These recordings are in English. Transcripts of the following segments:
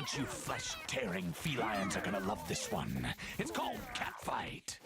bunch of you flesh-tearing felines are gonna love this one. It's called Catfight.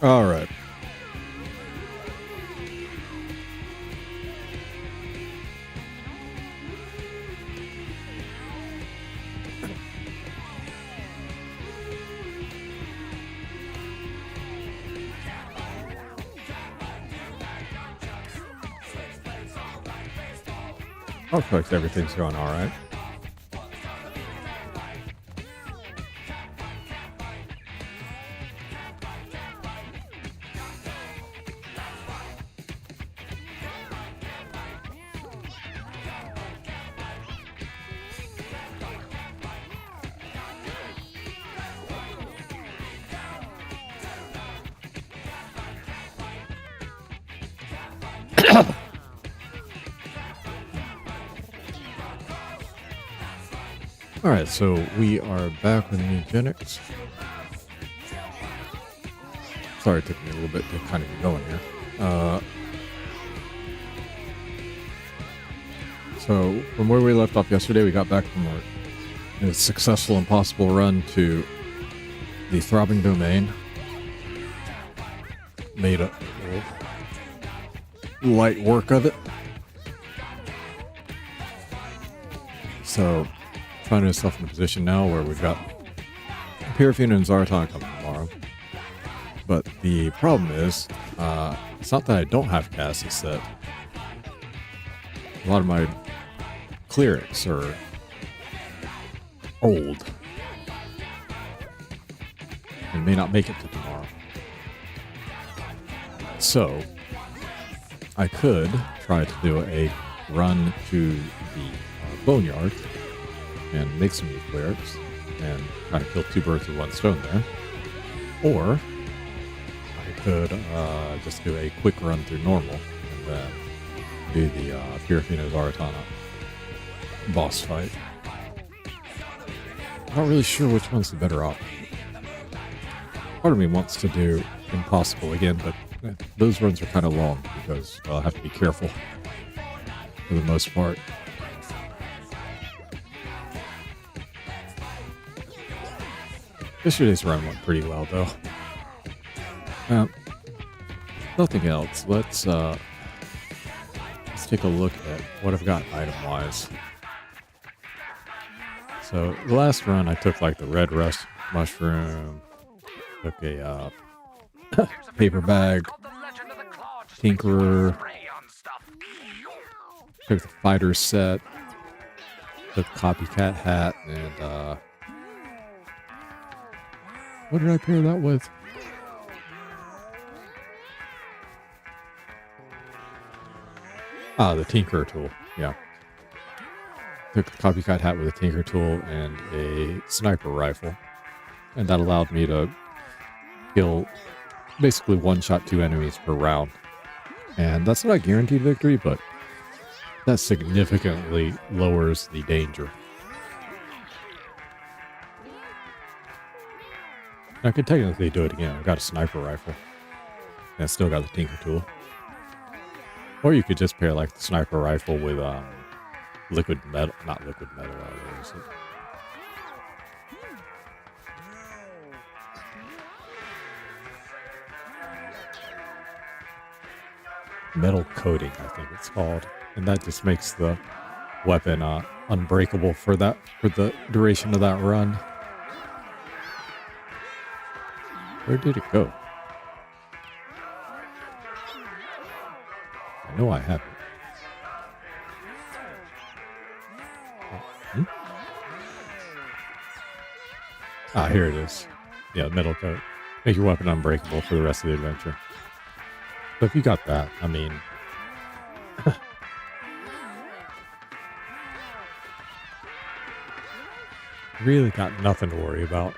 All right. Looks like everything's going all right. Alright, so we are back with Mewgenics. Sorry it took me a little bit to kind of get going here. So, from where we left off yesterday, we got back from our successful impossible run to the Throbbing Domain. Made a light work of it. So, finding ourselves in a position now where we've got Pyrophina and Zaratana coming tomorrow. But the problem is, it's not that I don't have casts, it's that a lot of my clerics are old and may not make it to tomorrow. So, I could try to do a run to the Boneyard and make some new clerics and kind of kill two birds with one stone there. Or I could just do a quick run through normal and then do the Pyrophina Zaratana boss fight. Not really sure which one's the better option. Part of me wants to do impossible again, but those runs are kind of long because I'll have to be careful for the most part. Yesterday's run went pretty well, though. Nothing else. Let's take a look at what I've got item-wise. So, the last run, I took, like, the red rust mushroom, took a paper bag, tinkerer, took the fighter set, took copycat hat, and, what did I pair that with? Ah, the Tinkerer tool. Yeah. Took the copycat hat with a Tinker tool and a sniper rifle. And that allowed me to kill basically one-shot two enemies per round. And that's not a guaranteed victory, but that significantly lowers the danger. I could technically do it again. I've got a sniper rifle. And I still got the tinker tool. Or you could just pair like the sniper rifle with liquid metal. Not liquid metal, where is it? Metal coating, I think it's called. And that just makes the weapon unbreakable for the duration of that run. Where did it go? I know I have it. Hmm? Ah, here it is. Yeah, metal coat. Make your weapon unbreakable for the rest of the adventure. So if you got that, I mean... really got nothing to worry about.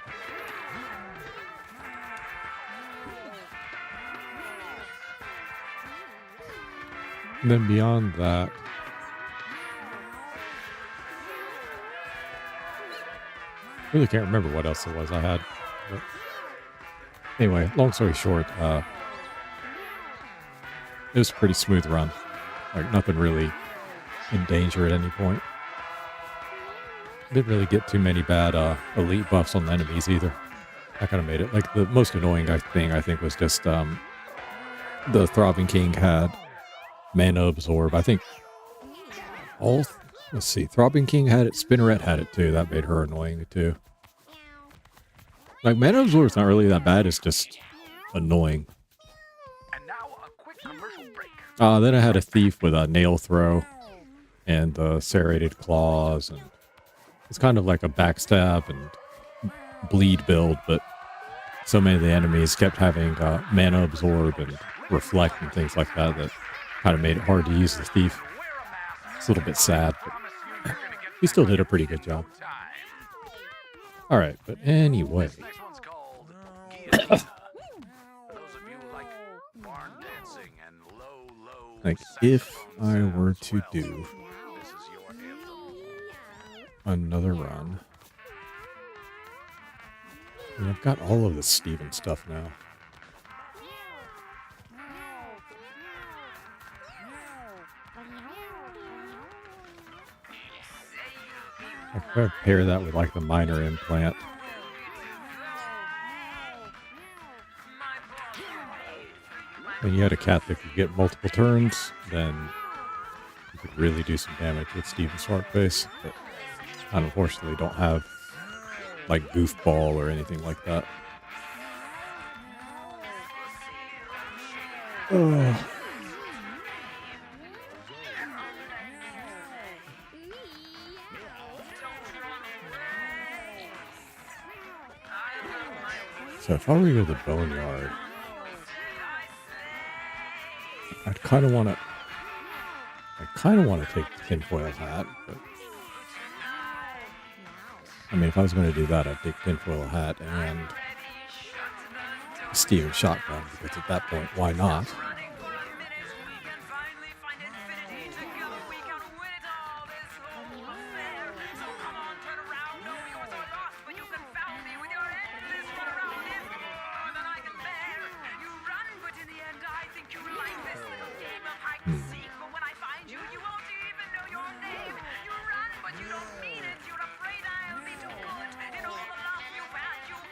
And then beyond that, really can't remember what else it was I had. But anyway, long story short, it was a pretty smooth run. Like nothing really in danger at any point. Didn't really get too many bad elite buffs on the enemies either. That kind of made it. Like the most annoying thing I think was just the Throbbing King had Mana Absorb. I think let's see, Throbbing King had it, Spinneret had it too. That made her annoying too. Like Mana Absorb's not really that bad, it's just annoying. And now a quick commercial break. Then I had a Thief with a Nail Throw and Serrated Claws, and it's kind of like a backstab and bleed build, but so many of the enemies kept having Mana Absorb and Reflect and things like that that kind of made it hard to use the Thief. It's a little bit sad, but he still did a pretty good job. Alright, but anyway. Like, if I were to do another run, I mean, I've got all of the Steven stuff now. I could pair that with like the minor implant. When you had a cat that could get multiple turns, then you could really do some damage with Steven Smartface. But I unfortunately don't have like Goofball or anything like that. Oh. So if I were to go to the Boneyard, I'd kind of want to take the tinfoil hat, but I mean, if I was going to do that, I'd take tinfoil hat and Steven shotgun, because at that point, why not?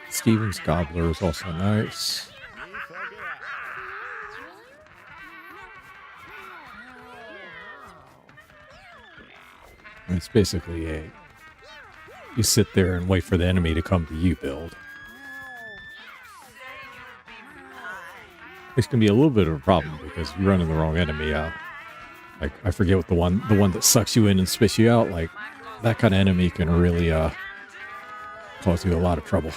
Steven's Gobbler is also nice. It's basically you sit there and wait for the enemy to come to you build. This can be a little bit of a problem because if you run into the wrong enemy, like I forget what the one that sucks you in and spits you out, like that kind of enemy can really cause you a lot of trouble.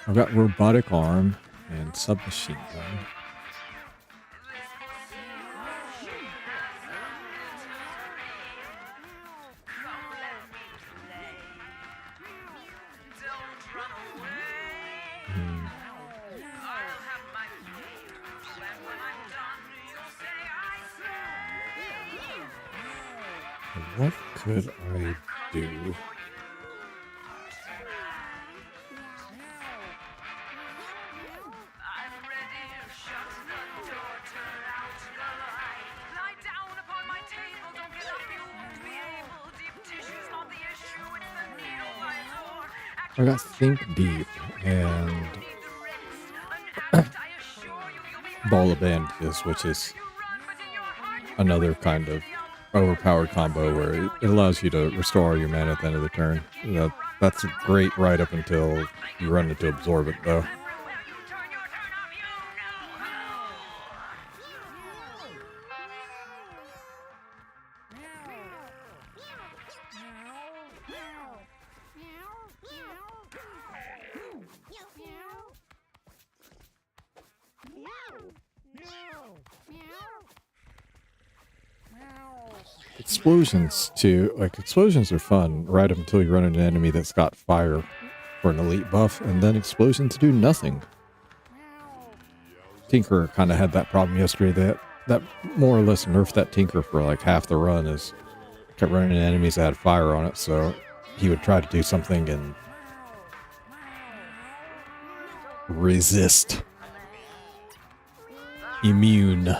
I've got robotic arm and submachine gun. What could I do? I got Think Deep and Ball of Bandages, which is another kind of overpowered combo where it allows you to restore all your mana at the end of the turn. That's great right up until you run into Absorb it, though. Explosions too. Like, explosions are fun right up until you run into an enemy that's got fire for an elite buff, and then explosions do nothing. Tinker kind of had that problem yesterday. That more or less nerfed that Tinker for like half the run, is kept running into enemies that had fire on it, so he would try to do something and resist. Immune.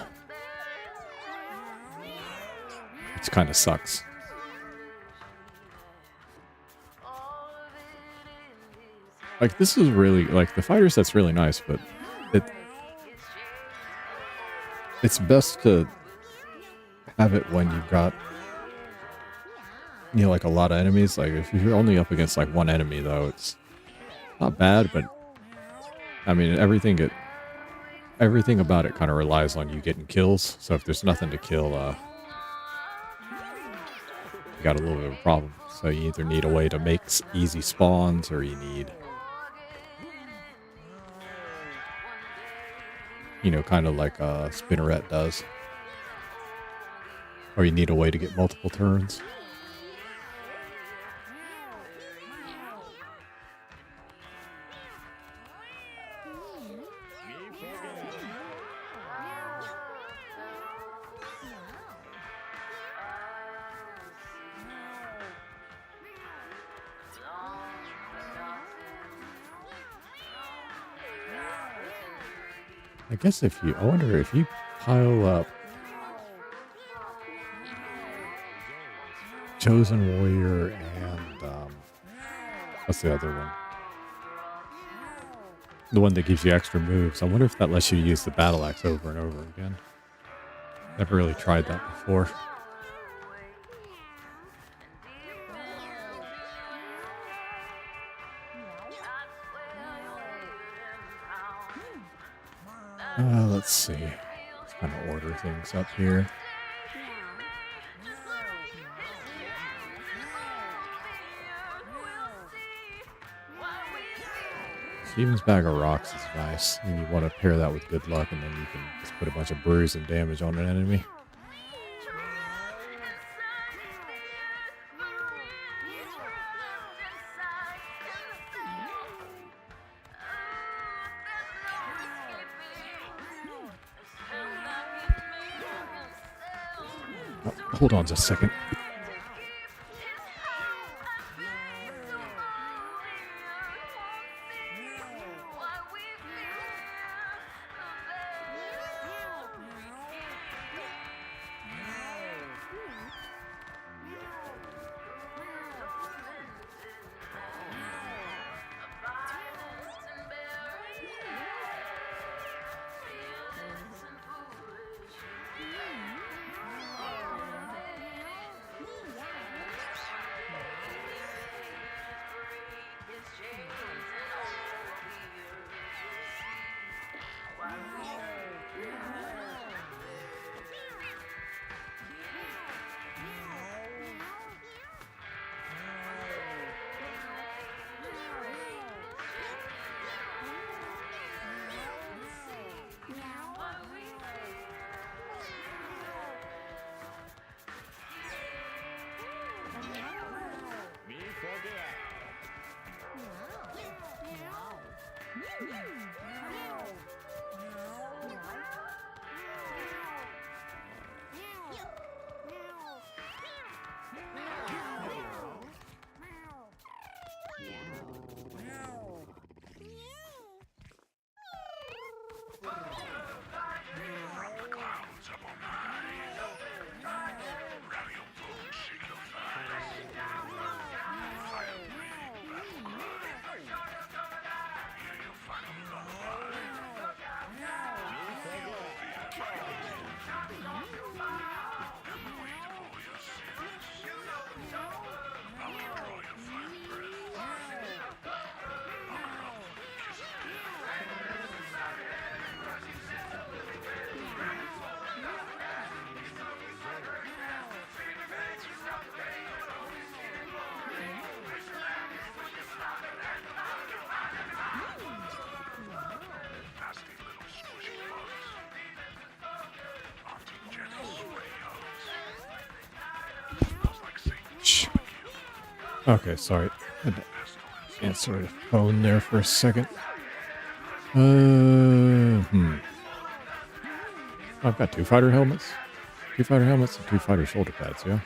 Which kind of sucks. Like, this is really, like, the fighter set's really nice, but it's best to have it when you've got, you know, like a lot of enemies. Like, if you're only up against like one enemy, though, it's not bad, but I mean, everything about it kind of relies on you getting kills. So if there's nothing to kill, you got a little bit of a problem. So you either need a way to make easy spawns, or you need, you know, kind of like Spinneret does. Or you need a way to get multiple turns. I guess I wonder if you pile up Chosen Warrior and, what's the other one? The one that gives you extra moves. I wonder if that lets you use the Battle Axe over and over again. Never really tried that before. Let's see. Let's kind of order things up here. Steven's Bag of Rocks is nice. And you want to pair that with Good Luck, and then you can just put a bunch of bruise and damage on an enemy. Hold on just a second. Okay, sorry. I had to answer the phone there for a second. I've got 2 fighter helmets. 2 fighter helmets and 2 fighter shoulder pads, yeah?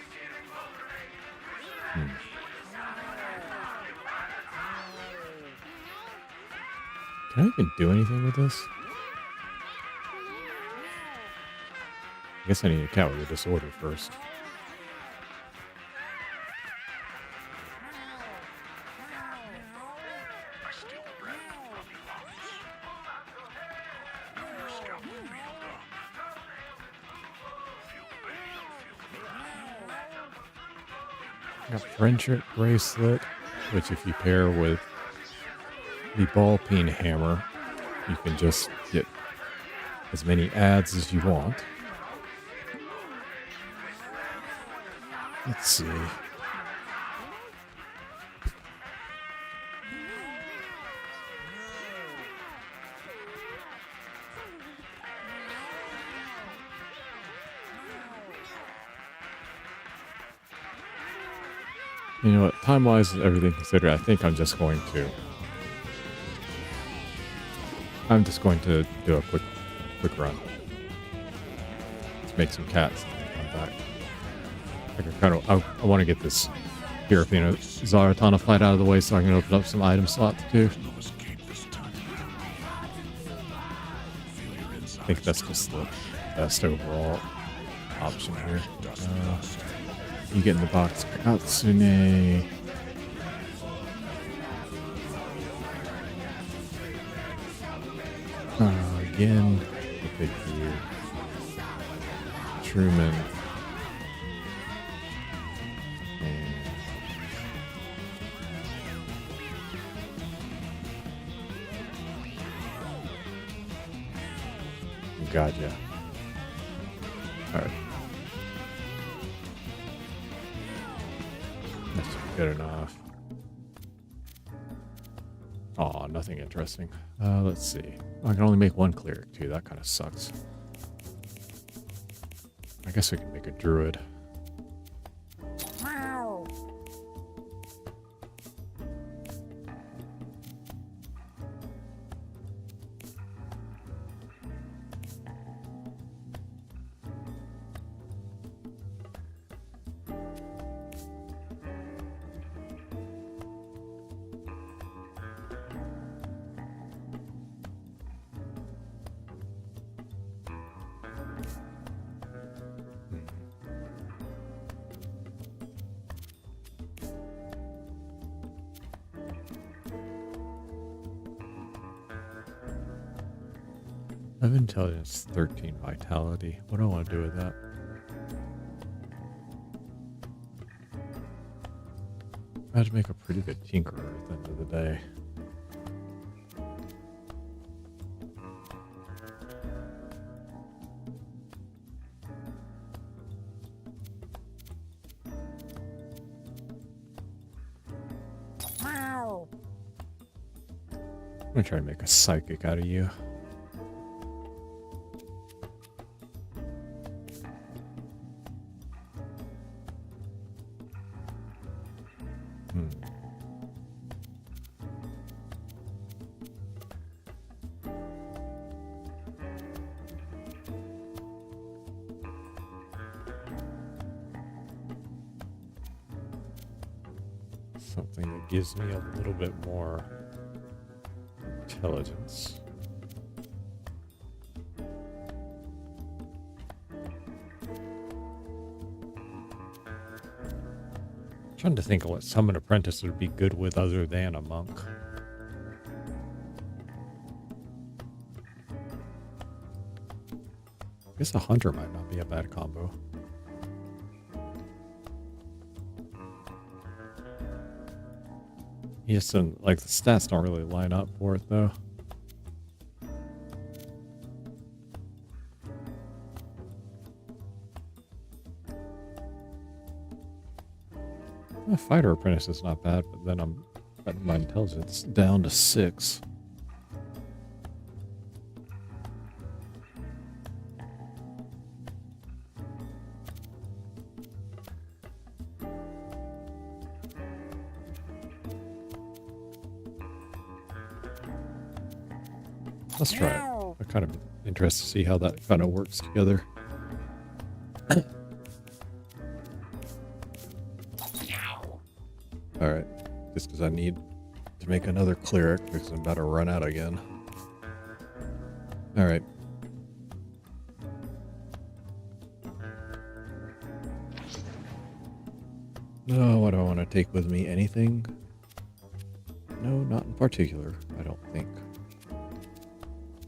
Can I even do anything with this? I guess I need a cat with a disorder first. Got friendship bracelet, which if you pair with the ball peen hammer, you can just get as many ads as you want. Let's see. You know what? Time-wise, everything considered, I think I'm just going to do a quick run. Let's make some cats and then come back. I want to get this Pyrophina Zaratana fight out of the way so I can open up some item slots too. I think that's just the best overall option here. You get in the box, Katsune. Again, the big view. Truman. Gotcha. Alright. That's good enough. Aw, nothing interesting. Let's see. I can only make 1 cleric too. That kind of sucks. I guess we can make a druid. I have intelligence 13 vitality. What do I want to do with that? I had to make a pretty good tinkerer at the end of the day. I'm gonna try to make a psychic out of you. Something that gives me a little bit more intelligence. Trying to think of what summon apprentice would be good with other than a monk. I guess a hunter might not be a bad combo. He just doesn't, like, the stats don't really line up for it, though. My fighter apprentice is not bad, but then I'm got my intelligence down to 6. Let's try it. I'm kind of interested to see how that kind of works together. Alright, just because I need to make another cleric because I'm about to run out again. Alright. Oh, what do I want to take with me? Anything? No, not in particular, I don't think.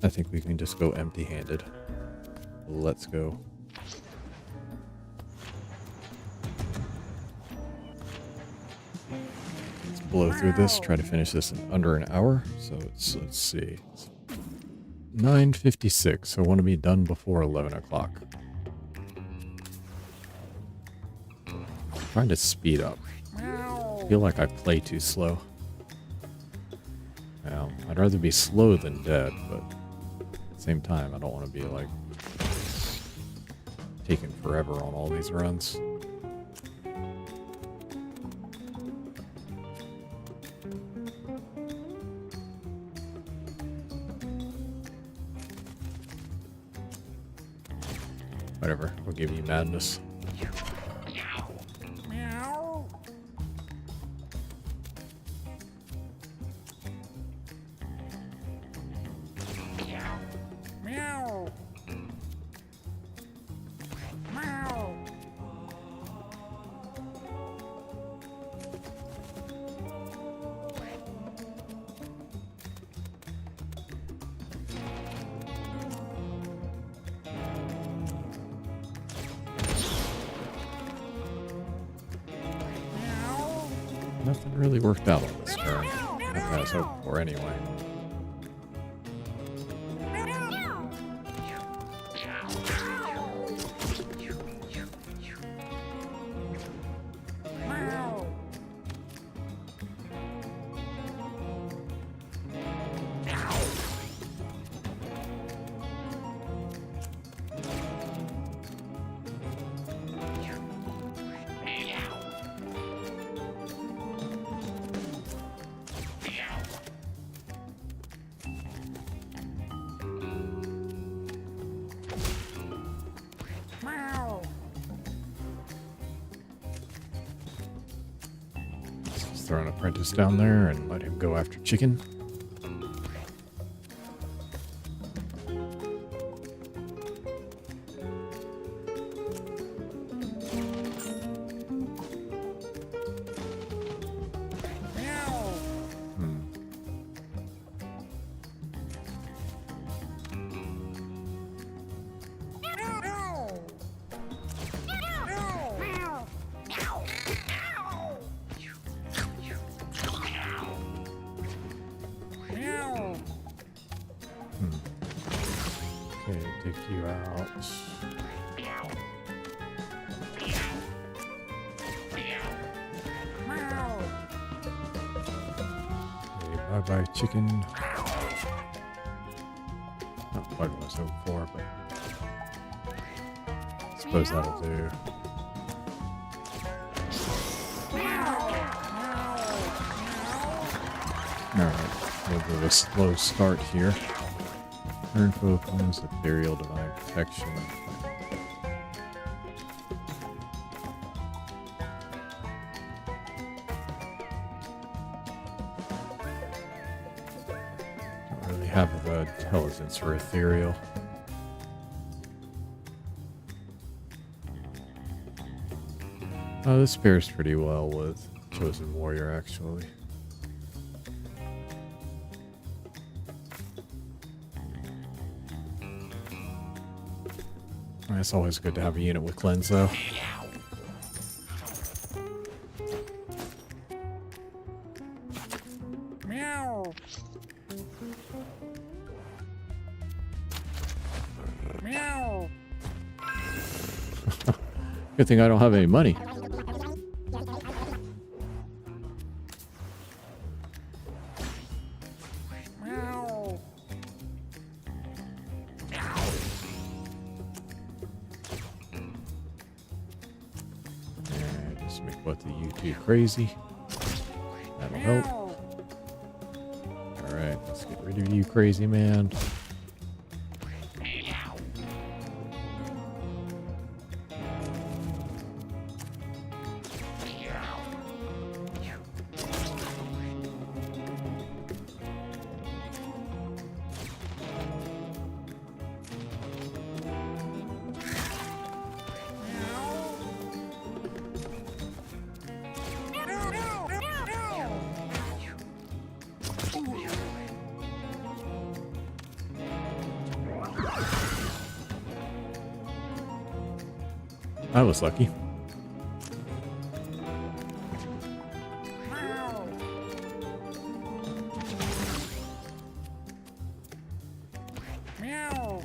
I think we can just go empty-handed. Let's go. Let's blow through this, try to finish this in under an hour. So it's, let's see, it's 9:56, so I want to be done before 11 o'clock. Trying to speed up. I feel like I play too slow. Well, I'd rather be slow than dead, but at the same time, I don't want to be like taking forever on all these runs. Whatever, we'll give you madness. Nothing really worked out on this turn. Nothing I was hoping for anyway. Throw an apprentice down there and let him go after chicken. Okay, take you out. Okay, bye-bye chicken. Not quite what I was hoping for, but I suppose that'll do. Alright, we'll do a slow start here. Turn foe opponent's ethereal divine protection. Don't really have the intelligence for ethereal. Oh, this pairs pretty well with Chosen Warrior, actually. It's always good to have a unit with cleanse, though. Meow. Meow. Good thing I don't have any money. Meow. Just make both of you two crazy. That'll help. Alright, let's get rid of you, crazy man. I was lucky. Meow.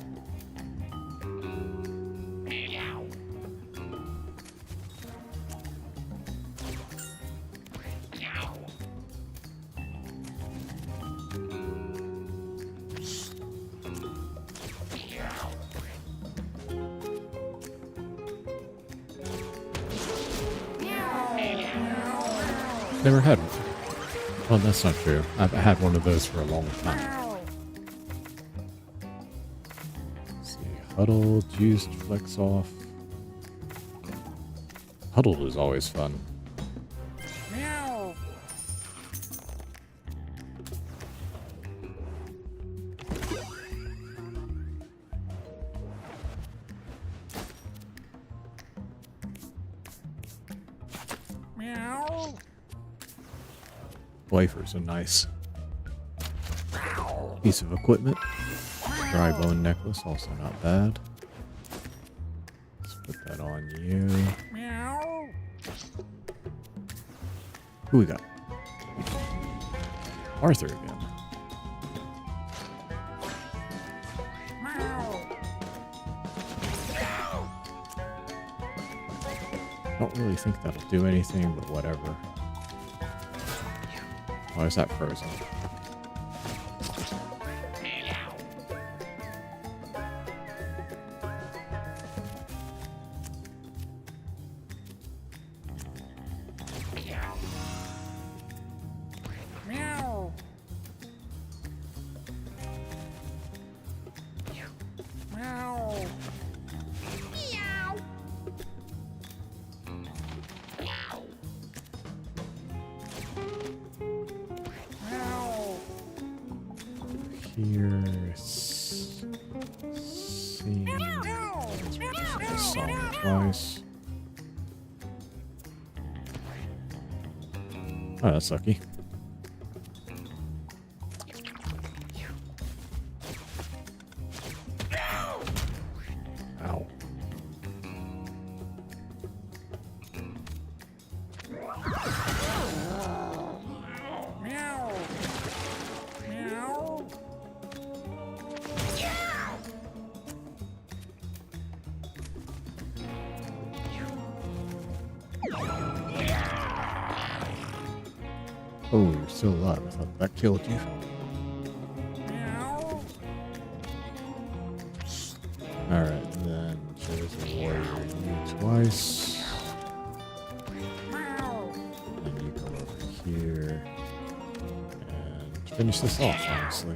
Meow. Never had one. Well, that's not true. I've had one of those for a long time. Meow. Let's see. Huddle, juiced, flex off. Huddled is always fun. Meow. Meow. Wafers are nice. Piece of equipment. Dry bone necklace, also not bad. Let's put that on you. Meow. Who we got? Arthur again. Meow. Don't really think that'll do anything, but whatever. Why is that frozen? Meow. Meow. Meow. Here. See. This song twice. Oh, that's lucky. Ow. Meow. Meow. Oh, you're still alive. I thought that killed you. Meow. Alright, then chosen warrior you twice. Meow. And you come over here and finish this off, honestly.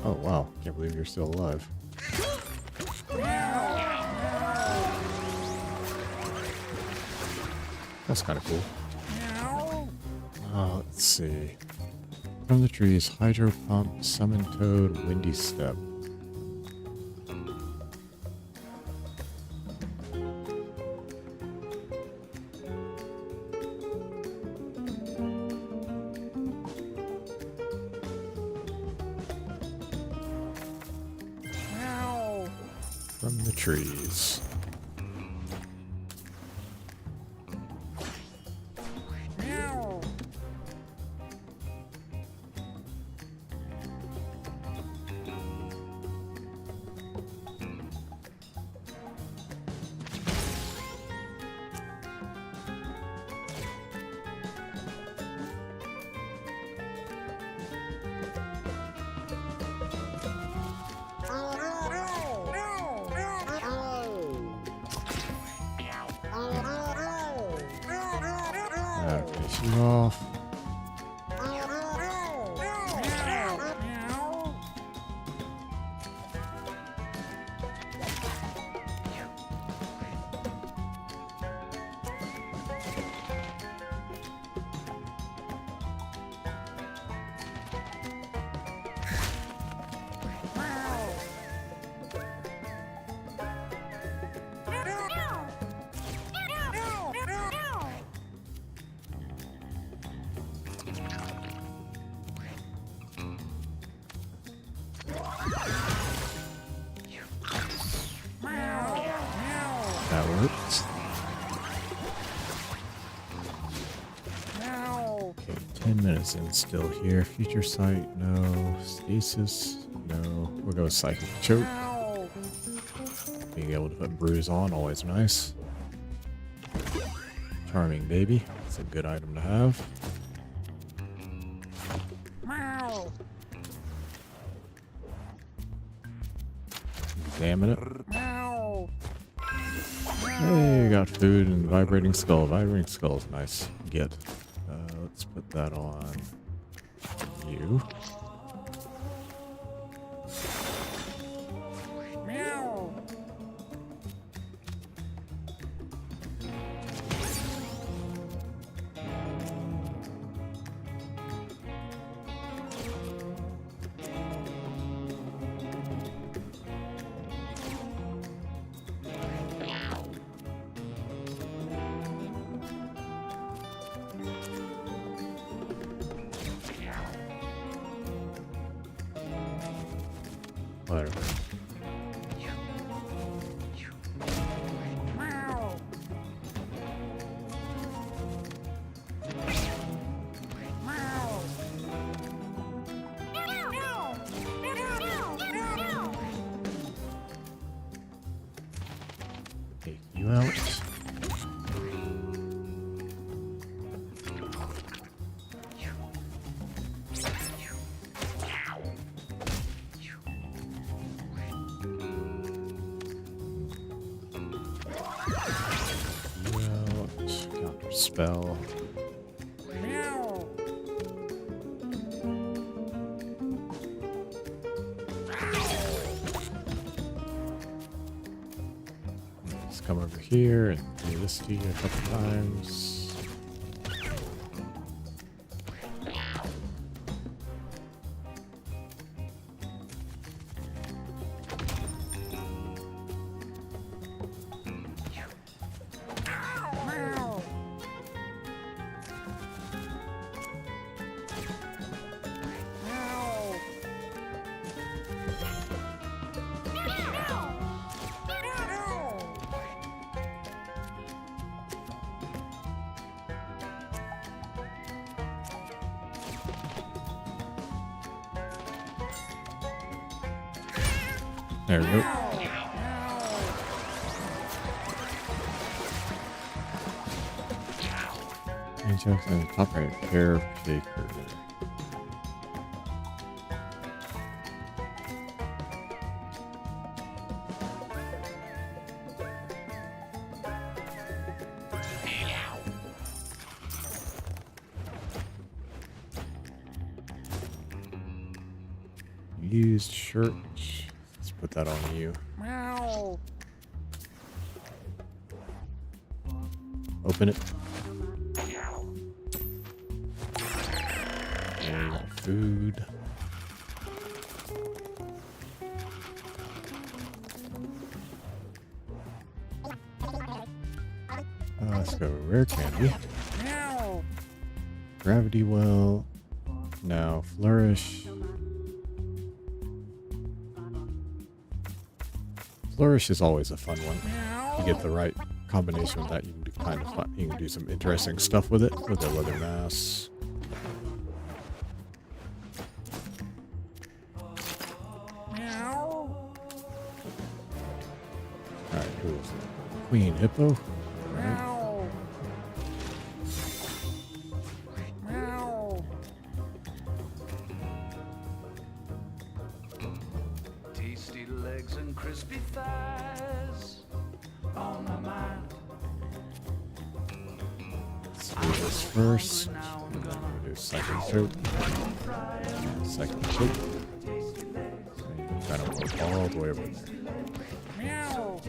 Oh wow, can't believe you're still alive. That's kind of cool. Meow. Let's see. From the trees, hydro pump, summon toad, windy step. Meow. From the trees. Meow. Finish you off. 10 minutes in still here. Future sight, no. Stasis, no. We'll go with psychic choke. Ow. Being able to put bruise on, always nice. Charming baby. It's a good item to have. Meow. Examine it. Meow. Hey, got food and vibrating skull. Vibrating skull is nice. Get. Let's put that on you. Meow. Whatever. Meow. Meow. Take you out. Counter spell. Meow. Let's come over here and do this to you a couple times. Meow. Meow. There we go. Ajax and top right caretaker. Used shirt. Let's put that on you. Meow. Open it. There you go. Food. Let's go rare candy. Meow. Gravity well. Now flourish. Flourish is always a fun one. Meow. You get the right combination of that, you can do kind of fun. You can do some interesting stuff with it, with the leather mass. Meow. Alright, who is it? Queen Hippo. Alright. Meow. Meow. Tasty legs and crispy thighs on my mind. Let's do this first. And then we'll do second choke. Second choke. Kind of work all the way over there. Meow.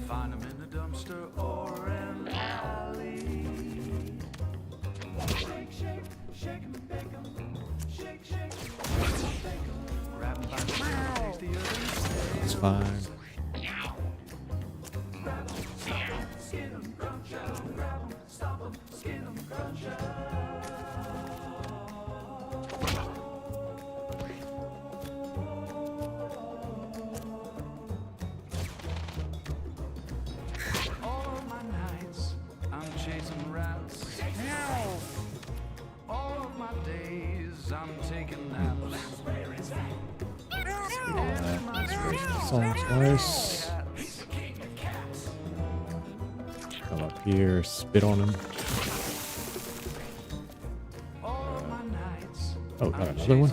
Find 'em in a dumpster or an alley. Shake, shake, shake 'em, bake 'em. Shake, shake, bake 'em. Grab 'em by the tail, taste the other. That's fine. Grab 'em, stop 'em, skin 'em, crunch 'em. Grab 'em, stop 'em, skin 'em, crunch 'em. All my nights I'm Song twice. Come up here, spit on him. Oh, got another one.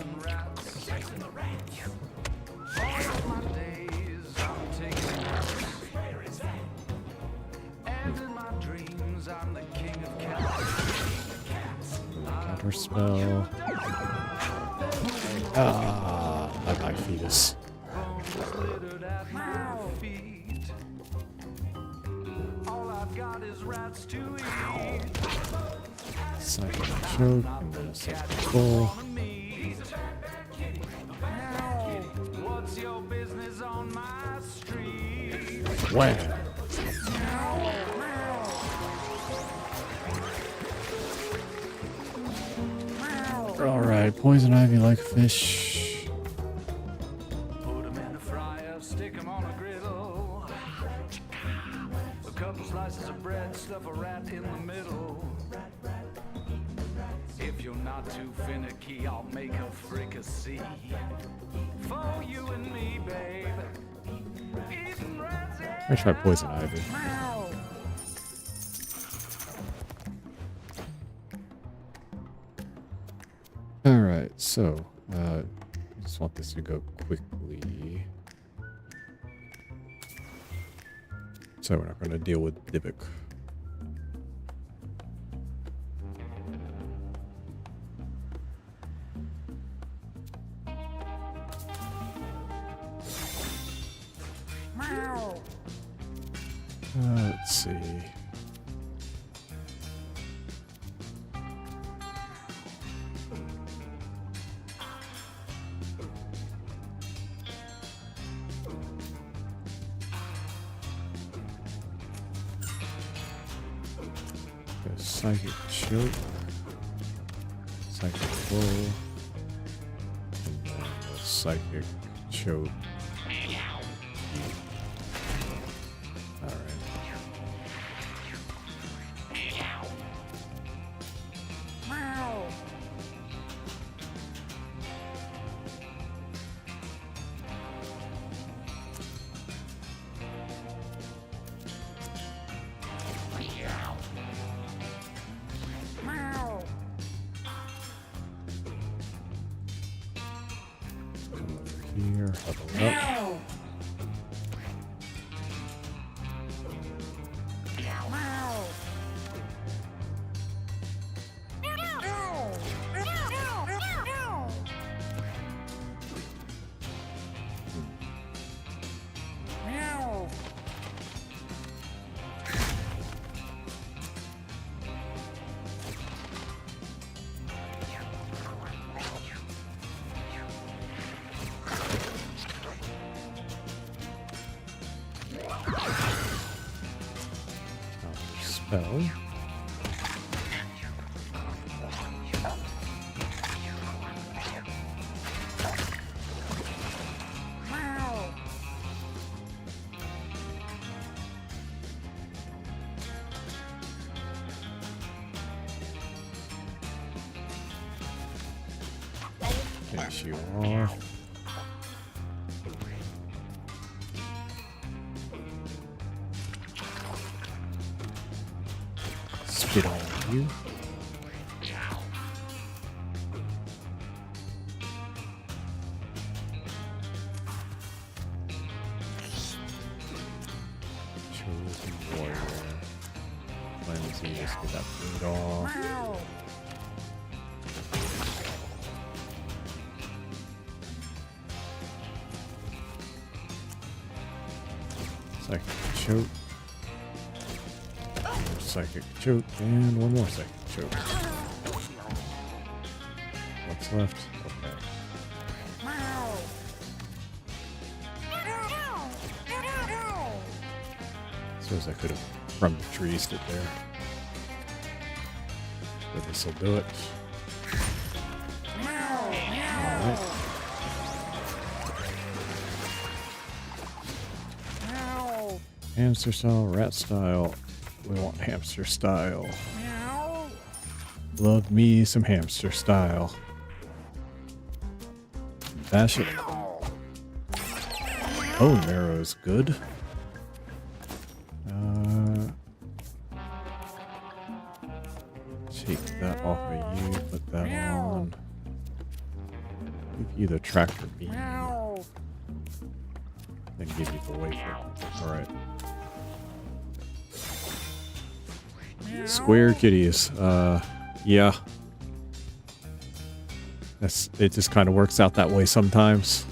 Counter spell. Ah, bye bye fetus. Psychic choke and then a psychic pull. What's your business on my street? Wham! Alright, poison ivy like fish. Put 'em in the fryer, stick 'em on a griddle. A couple slices of bread, stuff a rat in the middle. If you're not too finicky, I'll make a fricassee for you and me, babe. Eating rats, yeah. I try poison ivy. Alright, so I just want this to go quickly. So we're not going to deal with Dybbuk. Let's see. Psychic choke, psychic pull, and then a psychic choke. Alright. Here, huddle up. Spell. Finish you off. Spit on you. Chosen warrior. Cleansing, let's get that food off. Psychic choke. Psychic choke, and one more psychic choke. What's left? Okay. Suppose I could have from the trees it there. But this'll do it. Alright. Hamster style, rat style. We want hamster style. Love me some hamster style. bash it. Bone marrow is good. Take that off of you, put that on. Give you the tractor beam. Meow. Then give you the wafer. Alright. Square kitties. Yeah. It just kind of works out that way sometimes.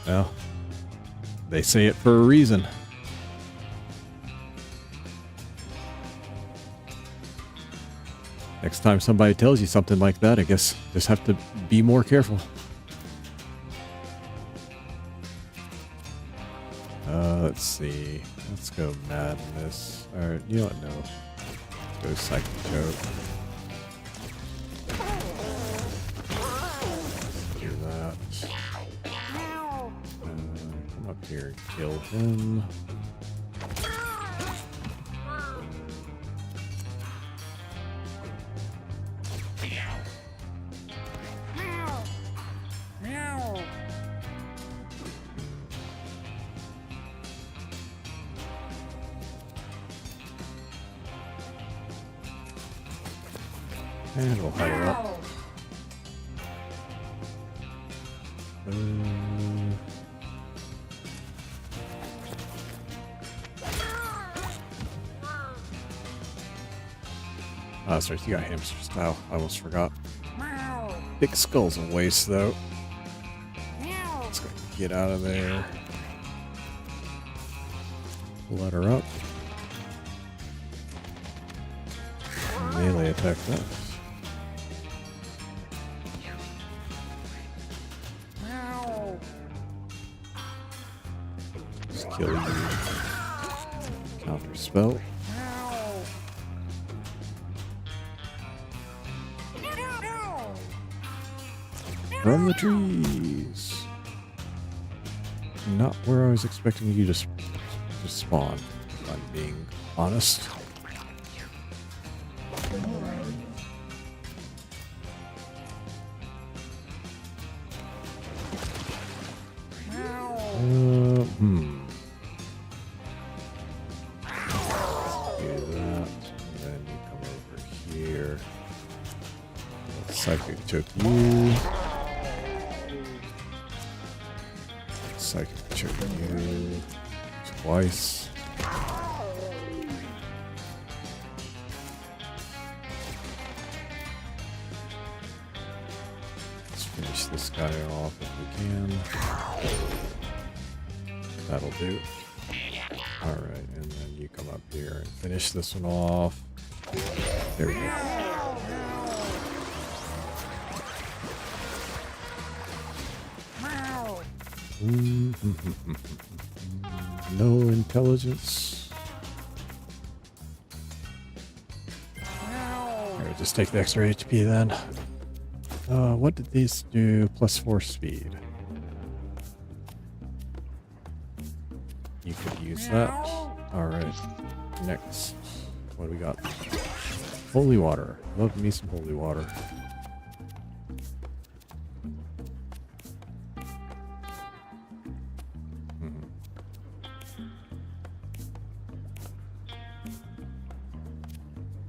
Well, they say it for a reason. Next time somebody tells you something like that, I guess just have to be more careful. Let's see. Let's go madness. Alright, you know what? No. Let's go psychic choke. Do that. Come up here and kill him. Meow. And we'll hide her up. Oh, sorry, you got hamsters now. I almost forgot. Meow. Big skull's a waste, though. Meow. Let's go get out of there. Let her up. Melee attack that. Meow. Just kill you. Counter spell. Meow. Meow. From the trees. Not where I was expecting you to spawn, if I'm being honest. Do that, and then you come over here. Psychic choke you. Psychic choke you. Twice. Let's finish this guy off if we can. That'll do. Alright, and then you come up here and finish this one off. There we go. No intelligence. Alright, just take the extra HP then. What did these do? +4 speed. You could use that. Alright. Next. What do we got? Holy water. Love me some holy water.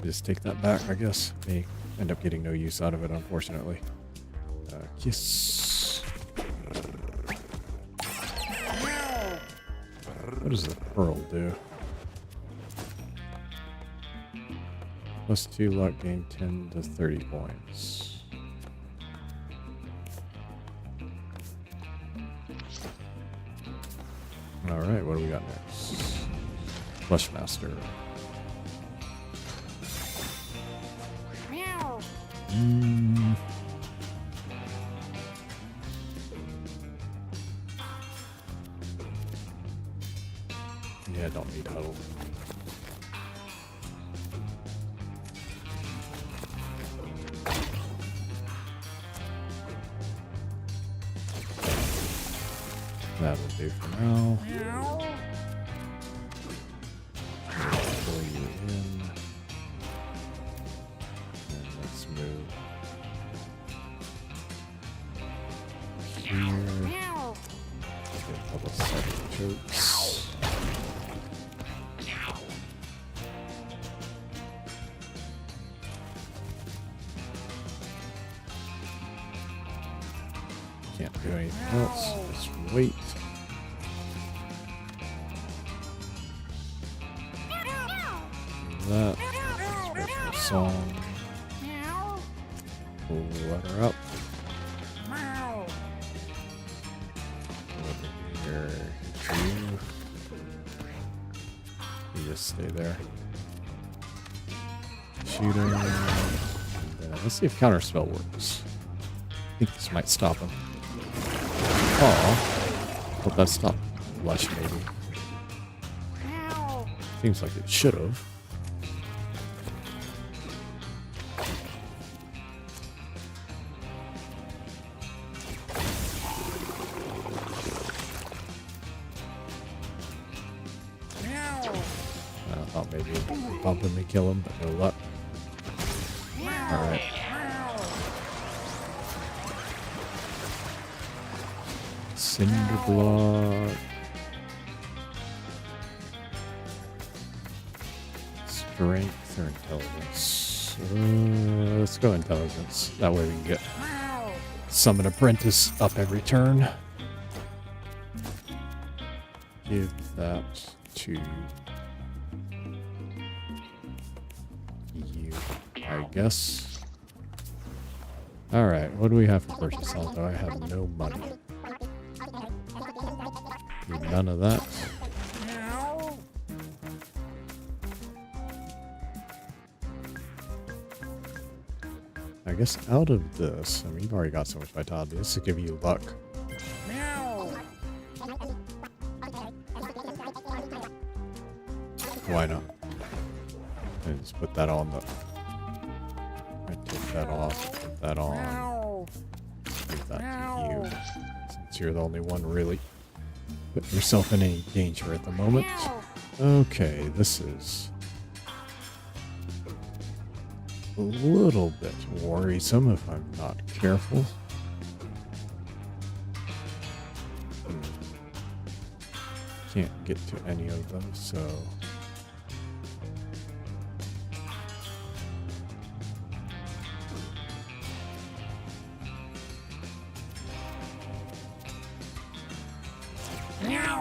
Just take that back, I guess. May end up getting no use out of it, unfortunately. Kiss. What does the pearl do? +2 luck, gain 10 to 30 points. Alright, what do we got next? Flush Master. Meow. Yeah, don't need huddle. do for now. Meow. Pull you in. And let's move here. Meow. Get a couple second chokes. Can't do anything else. Just wait. Do that. Special song. Meow. We'll let her up. Meow. Over here. Hit you. You just stay there. Shoot her. And, let's see if counterspell works. I think this might stop him. Oh, hope that stopped Lush maybe. Meow. Seems like it should have. Meow. I thought maybe bump him and kill him, but no luck. Alright. Cinderblock. Strength or intelligence? Let's go intelligence. That way we can get Meow. Summon Apprentice up every turn. Give that to you, I guess. Alright, what do we have for purchase? Although I have no money. Do none of that. Meow. I guess out of this, I mean, you've already got so much vitality. This will give you luck. Meow. Why not? And just put that on the. I take that off, put that on, Meow. give that to you. Since you're the only one really putting yourself in any danger at the moment. Okay, this is a little bit worrisome if I'm not careful. Can't get to any of them, so.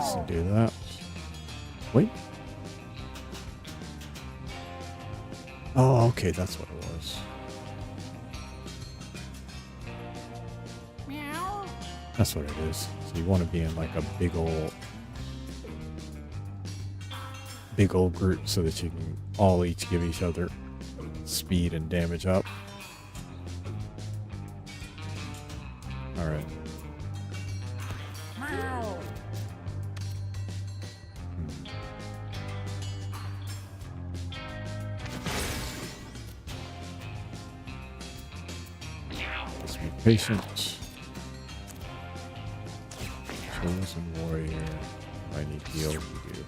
So do that. Wait. Oh, okay, that's what it was. Meow. That's what it is. So you want to be in like a big old group so that you can all each give each other speed and damage up. All right. Meow. Let's be patient. Chosen warrior. I need heal. You do.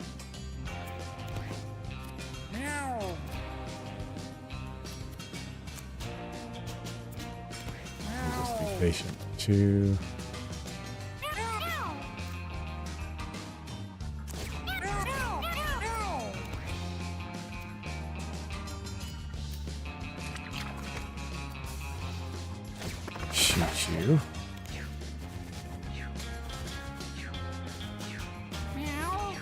Meow. Just be patient too. Shoot you. Meow.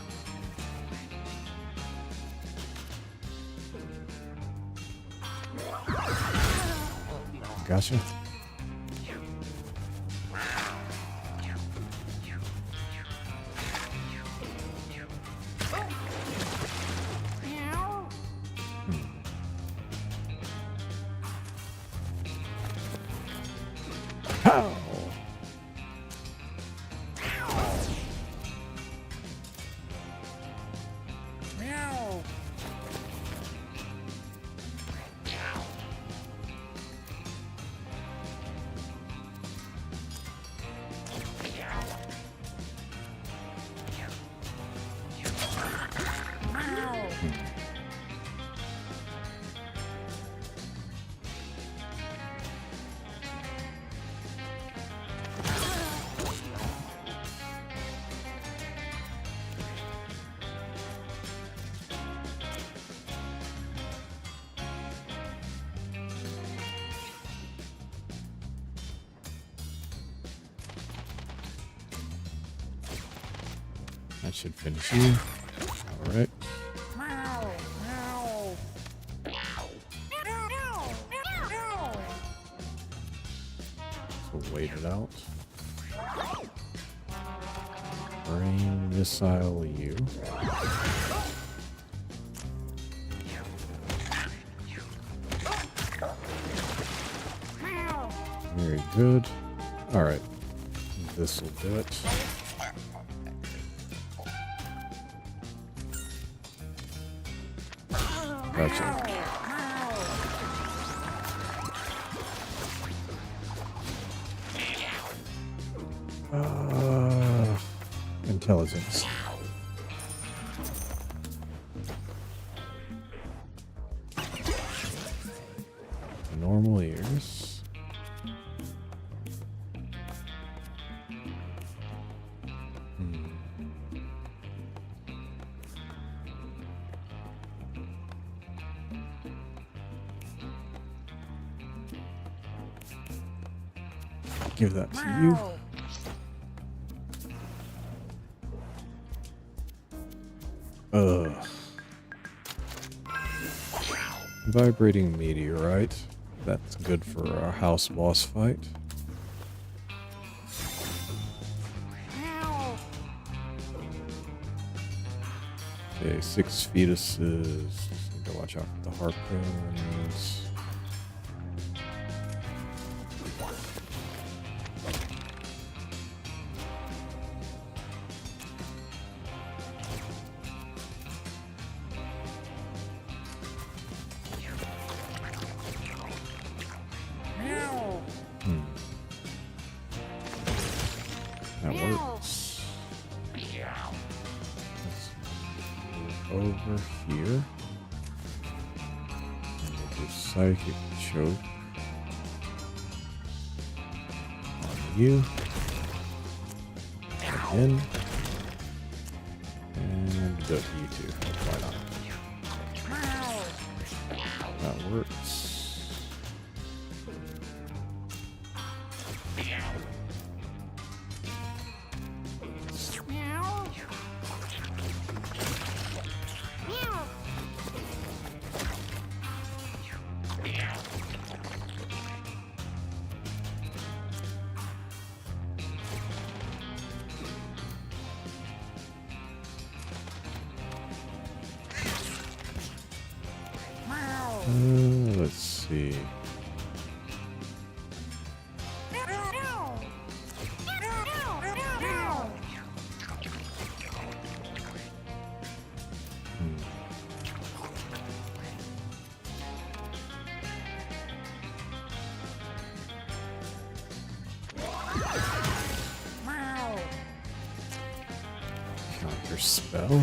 Gotcha. Meow. Pow! Meow. That should finish you. All right. So wait it out. Brain missile you. Very good. All right. This will do it. Gotcha. Intelligence. Normal ears. Give that to you. Vibrating meteorite. That's good for our house boss fight. Okay, 6 fetuses. Need to watch out for the harpoons. That works. Let's move over here. And we'll do psychic choke on you. Again. And do it to you too. Why not? That works. Let's see. Counter spell.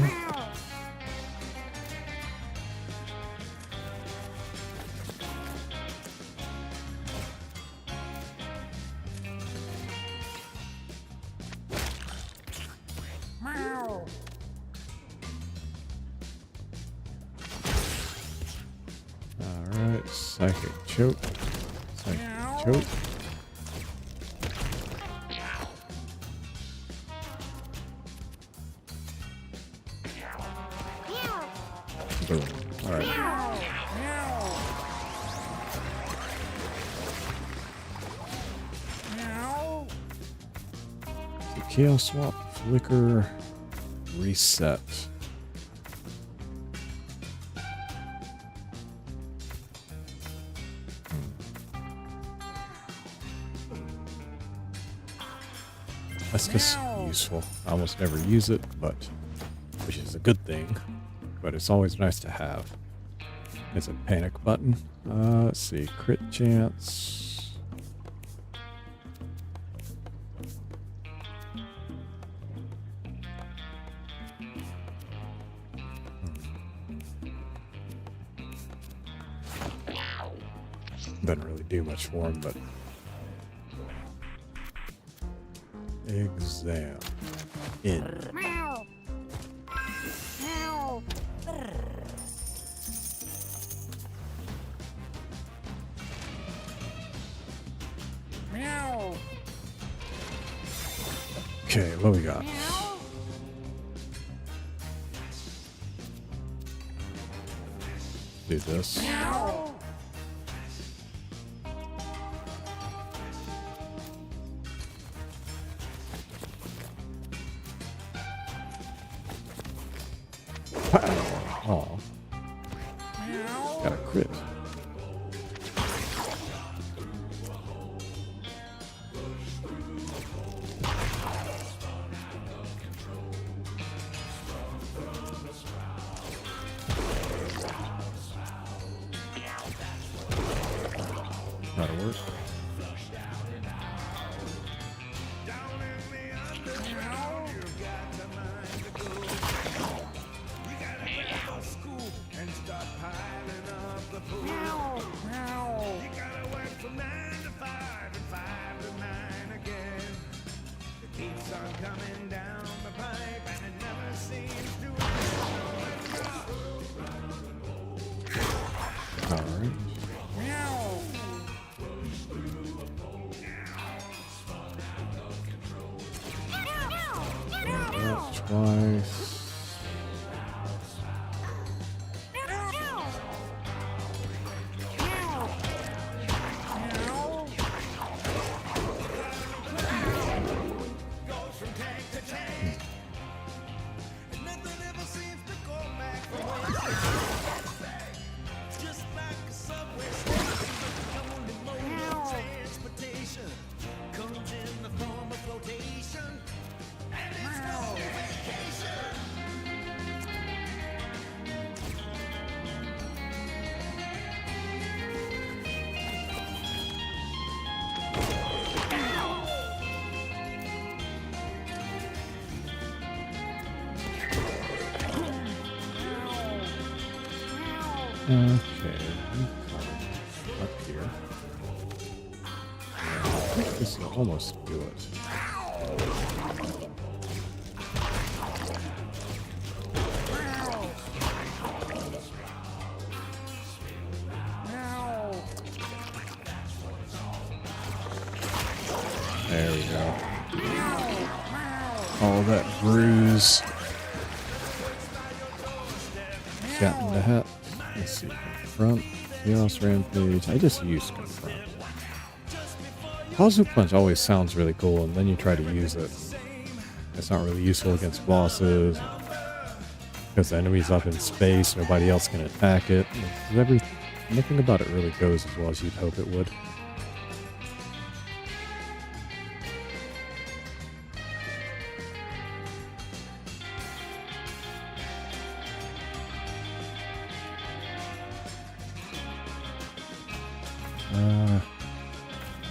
Alright, psychic choke. Psychic choke. Boom. Alright. So Chaos Swap, Flicker, Reset. That's just useful. I almost never use it, but which is a good thing. But it's always nice to have. It's a panic button. Let's see, crit chance. Doesn't really do much for him, but exam in. Okay, what we got? Do this. Oh, got a crit. That'll work. Alright. Twice. Okay, up here. I think this will almost do it. There we go. All that bruise. Cat in the hat. Let's see. Confront. Chaos Rampage. I just use Confront. Positive Punch always sounds really cool, and then you try to use it. It's not really useful against bosses. Because the enemy's up in space, nobody else can attack it. Nothing about it really goes as well as you'd hope it would.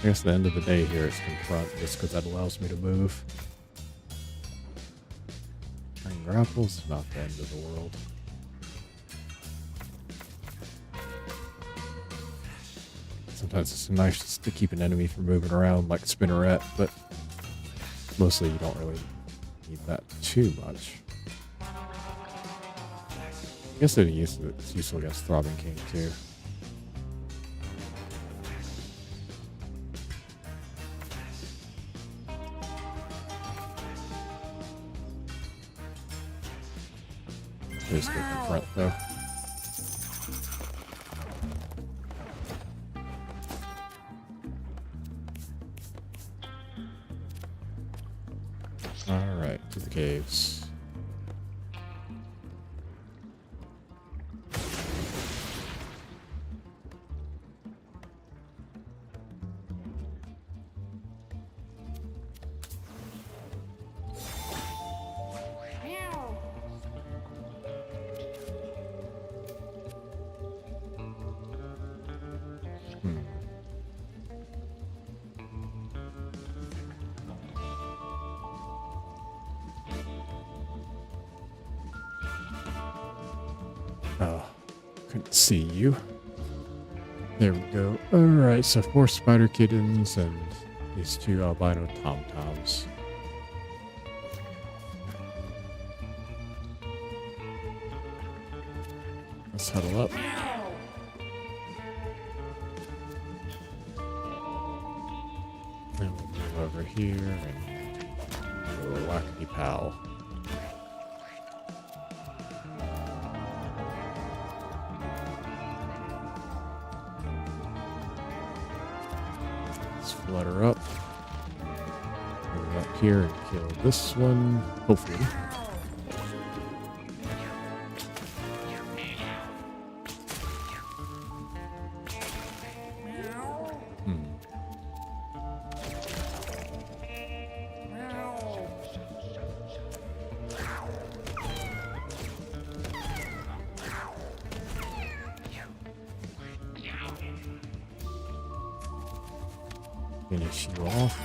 I guess the end of the day here is Confront, just because that allows me to move. And grapples, not the end of the world. Sometimes it's nice to keep an enemy from moving around like Spinneret, but mostly you don't really need that too much. I guess it's useful against Throbbing King too. There's the Confront though. Alright, to the caves. Oh, couldn't see you. There we go. Alright, so 4 spider kittens and these 2 albino tom-toms. Let's huddle up. And we'll move over here and do a wackety pow. Let's flutter up. Move up here and kill this one, hopefully. Finish you off.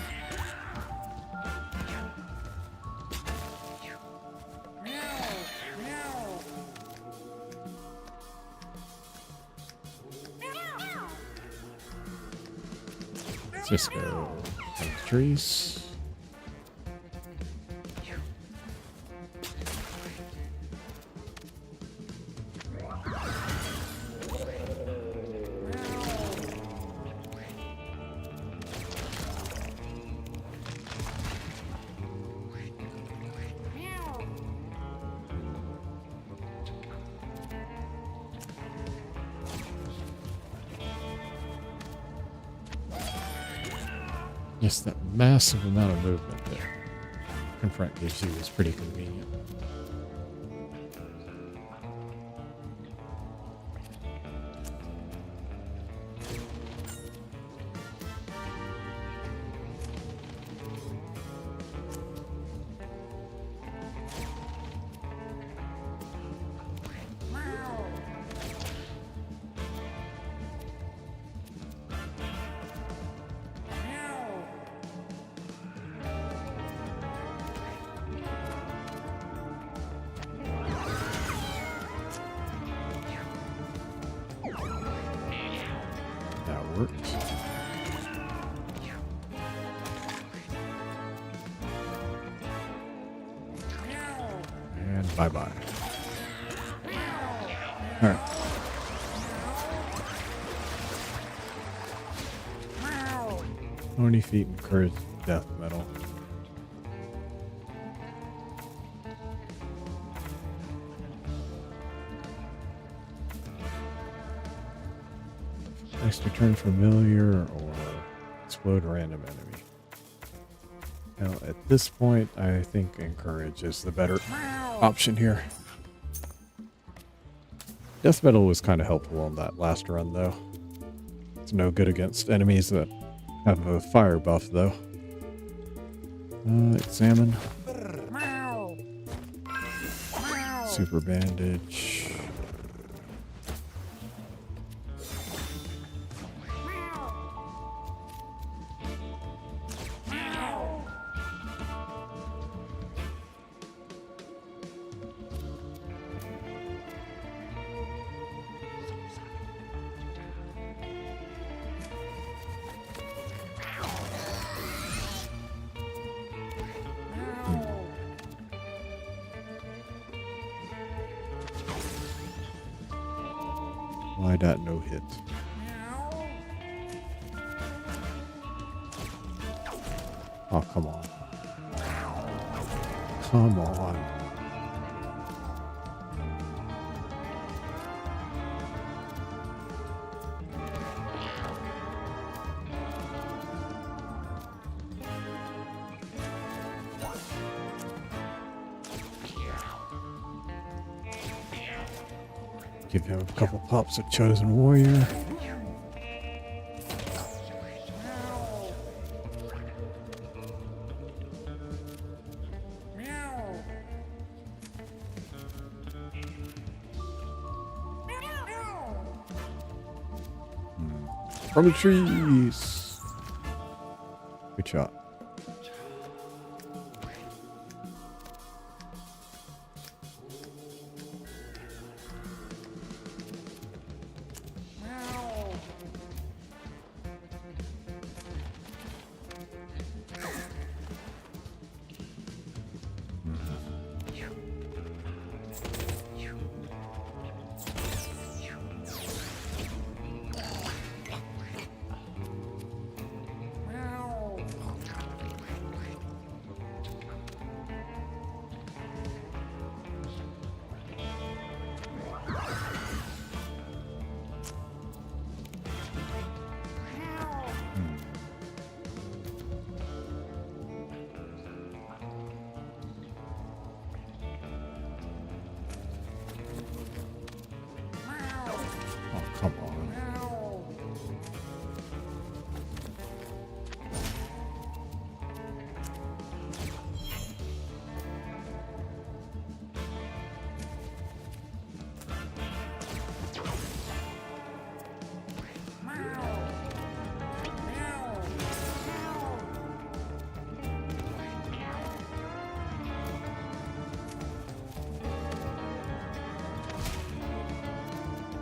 Let's just go on the trees. Yes, that massive amount of movement that Confront gives you is pretty convenient. That worked. And bye-bye. All right. Pony feet encourage death metal. Nice to turn familiar or explode random enemy. Now, at this point, I think encourage is the better option here. Death metal was kind of helpful on that last run, though. It's no good against enemies that have a fire buff, though. Examine. Super bandage. Why that no hit? Oh, come on. Come on. Give him a couple pops of Chosen Warrior. From the trees. Good shot.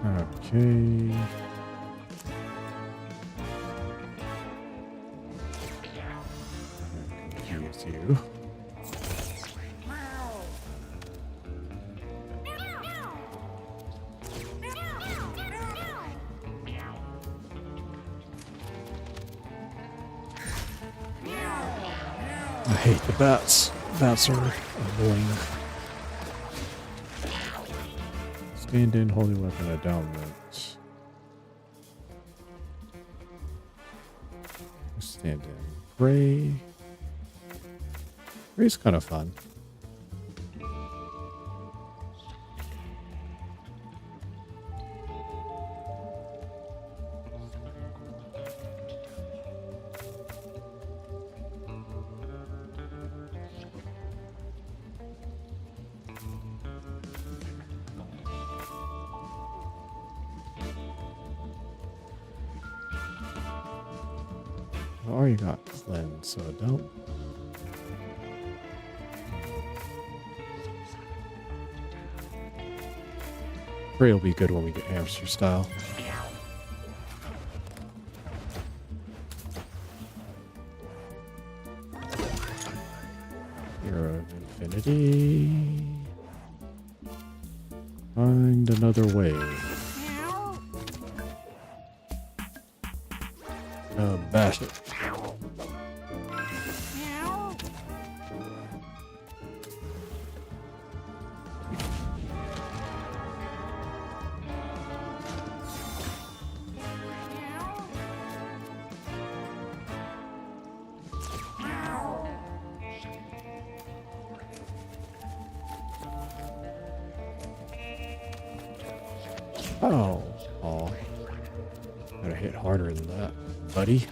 Okay. Confuse you. I hate the bats. Bats are annoying. Stand in, holy weapon, a downward. Stand in. Pray. Pray's kind of fun. I already got cleanse, so don't. Pray will be good when we get hamster style. Hero of Infinity. Find another way. Bash it. Oh, oh, gotta hit harder than that, buddy.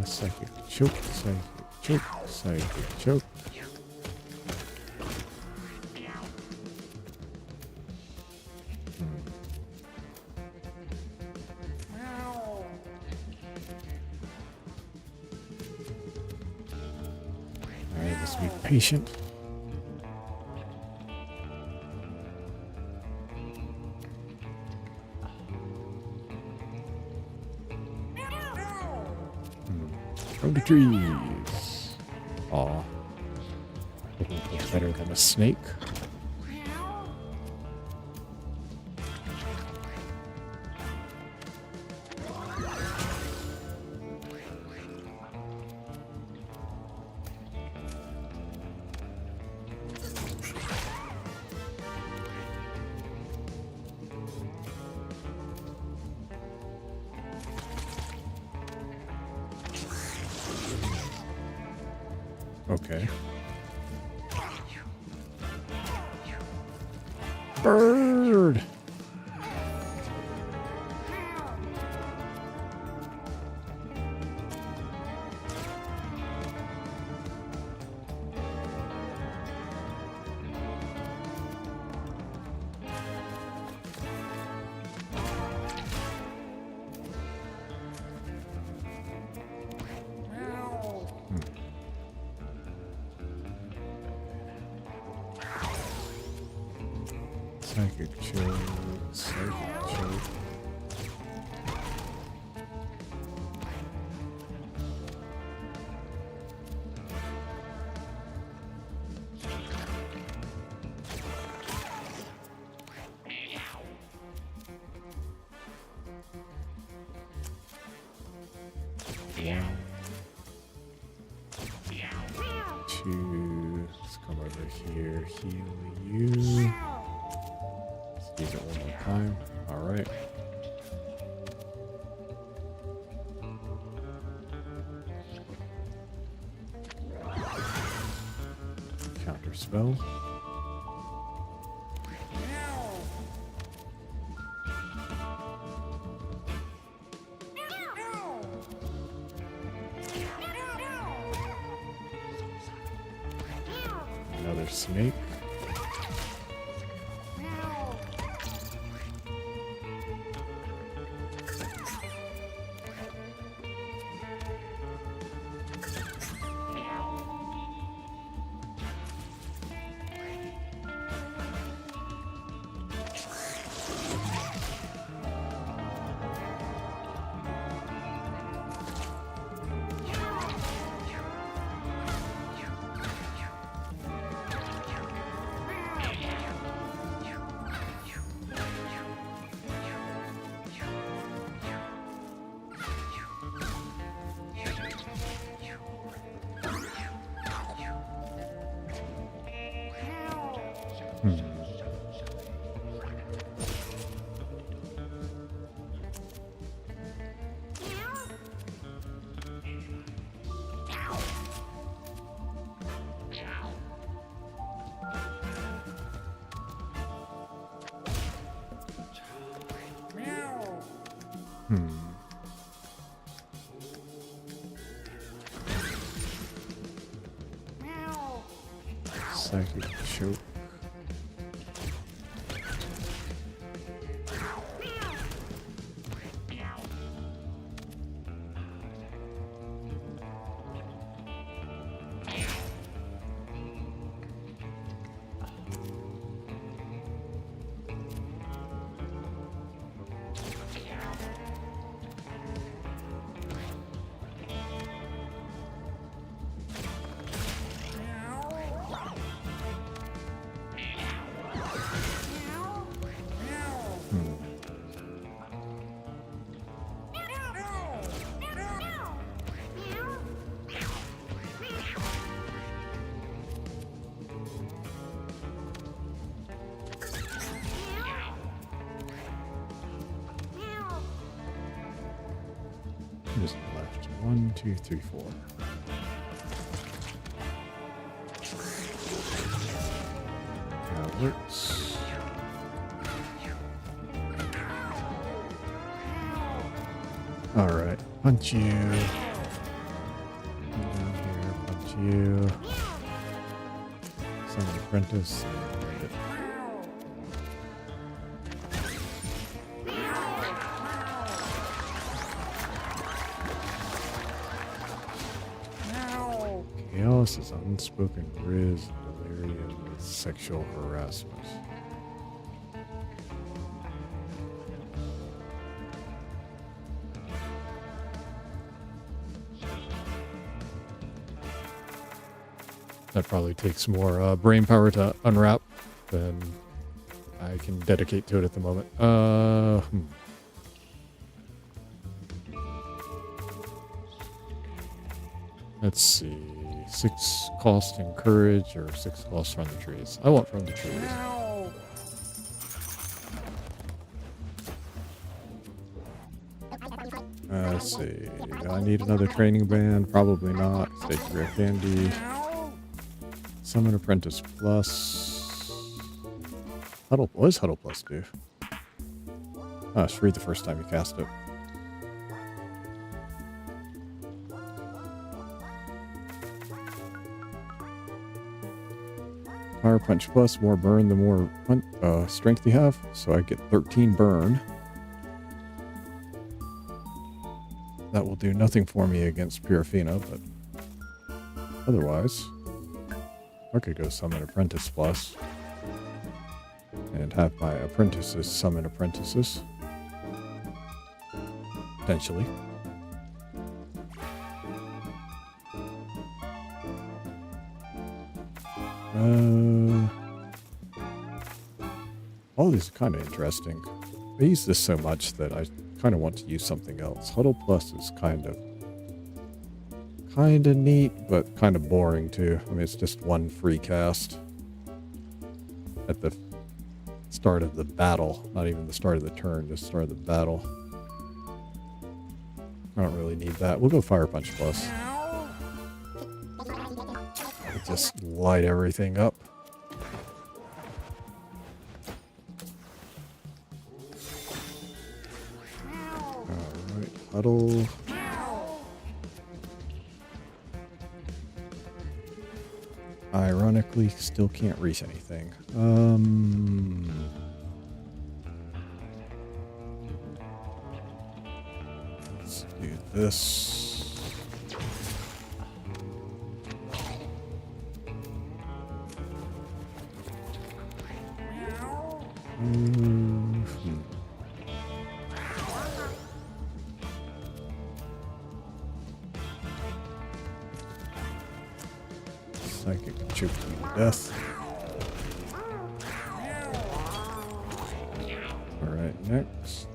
Psychic choke, psychic choke, psychic choke. Alright, let's be patient. From the trees. Aw. Better than a snake. Okay. Bird! Psychic choke, psychic choke. One, two, let's come over here, heal you. Use it one more time. All right. Counter spell. Another snake. Psychic choke. Who's left? 1, 2, 3, 4. That works. Alright, punch you. Come down here, punch you. Summon apprentice. And it. Chaos is unspoken riz and delirium with sexual harassment. That probably takes more brain power to unwrap than I can dedicate to it at the moment. Let's see. 6 cost in courage or 6 cost from the trees. I want from the trees. Let's see. Do I need another training band? Probably not. Stage rare candy. Summon apprentice plus. Huddle. What does Huddle plus do? Oh, it's free the first time you cast it. Fire Punch Plus, more burn the more strength you have. So I get 13 burn. That will do nothing for me against Pyrophina, but otherwise, I could go summon Apprentice Plus and have my apprentices summon apprentices. Potentially. All these are kind of interesting. I use this so much that I kind of want to use something else. Huddle Plus is kind of neat, but kind of boring too. I mean, it's just one free cast at the start of the battle. Not even the start of the turn, just start of the battle. I don't really need that. We'll go Fire Punch Plus. Just light everything up. Alright, huddle. Ironically, still can't reach anything. Let's do this. Psychic choke you to death. Alright, next.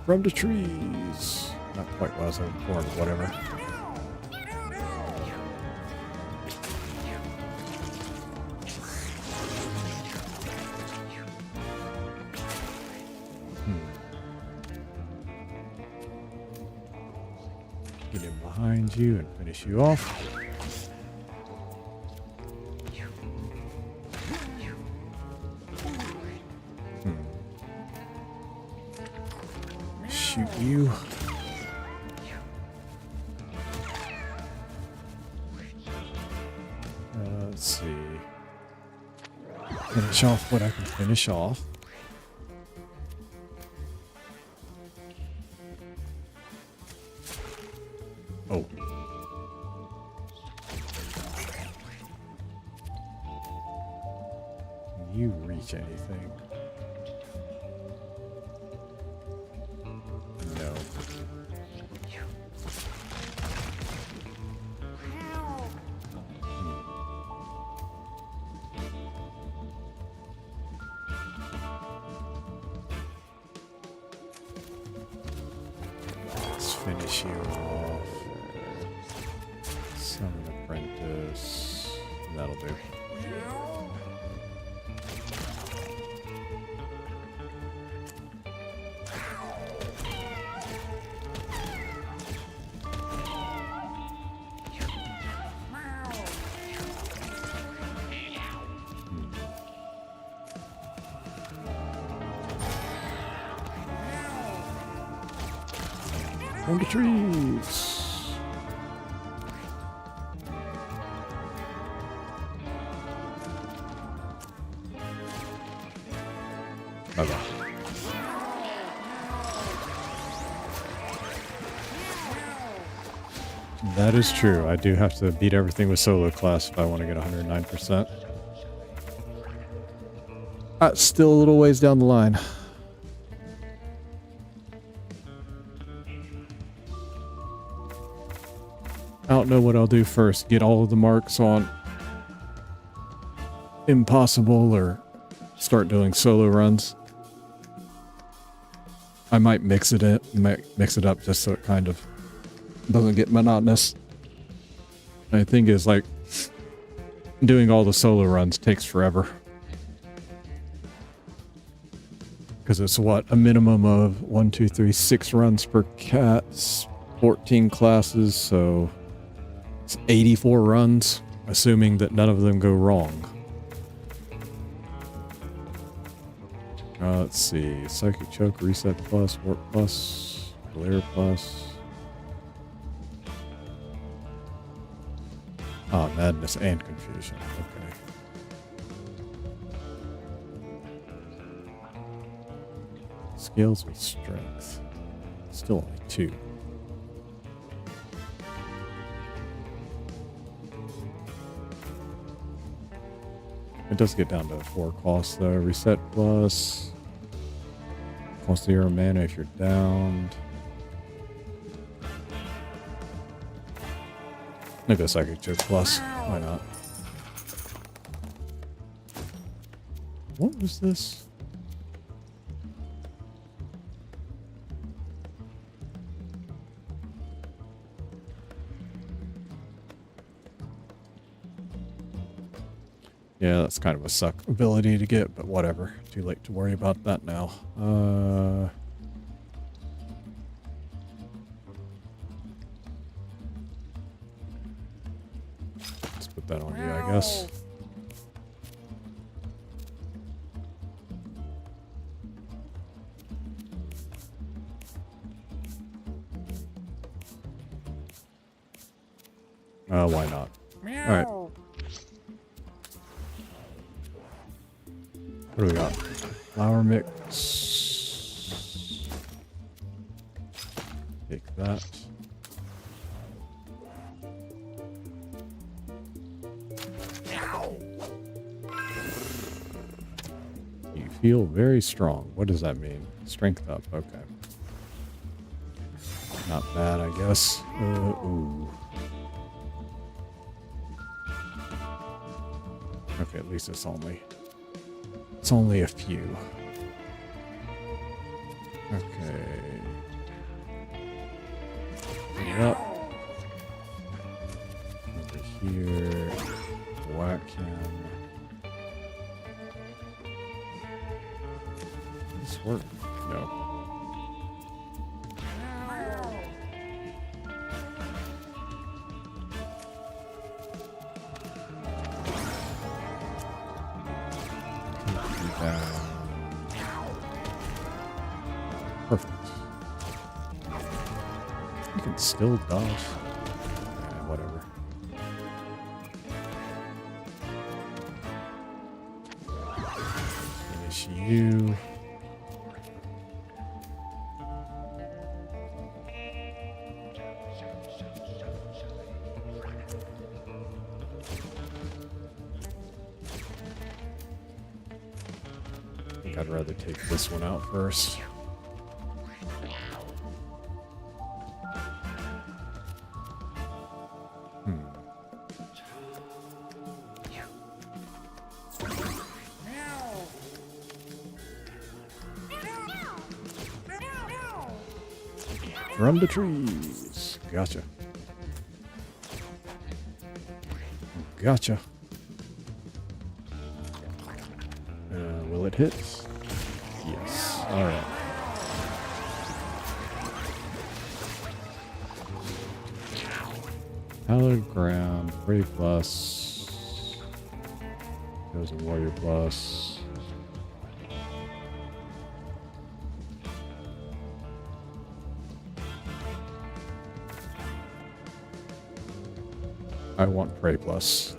From the trees. Not quite what I was hoping for, but whatever. Get in behind you and finish you off. Shoot you. Let's see. Finish off what I can finish off. Oh. Can you reach anything? No. Let's finish you off. Summon apprentice. That'll do. On the trees. Bye-bye. That is true. I do have to beat everything with solo class if I want to get 109%. Still a little ways down the line. I don't know what I'll do first. Get all of the marks on impossible or start doing solo runs. I might mix it up just so it kind of doesn't get monotonous. And the thing is, like, doing all the solo runs takes forever. Because it's what? A minimum of 1, 2, 3, 6 runs per cat, 14 classes, so it's 84 runs, assuming that none of them go wrong. Let's see. Psychic Choke, Reset Plus, Warp Plus, Glare Plus. Ah, Madness and Confusion. Okay. Skills with Strength. Still only 2. It does get down to 4 costs though. Reset Plus. Cost 0 mana if you're downed. I'll go Psychic Choke Plus. Why not? What was this? Yeah, that's kind of a suck ability to get, but whatever. Too late to worry about that now. Let's put that on you, I guess. Why not? All right. What do we got? Flour mix. Take that. You feel very strong. What does that mean? Strength up. Okay. Not bad, I guess. Ooh. Okay, at least it's only a few. Okay. Bring it up. Over here. Whack him. Does this work? No. can't still dodge. Whatever. Finish you. I think I'd rather take this one out first. From the trees. Gotcha. Gotcha. Will it hit? Yes. Alright. Hallowed Ground, Brave Plus. Chosen Warrior Plus. I want Prey Plus.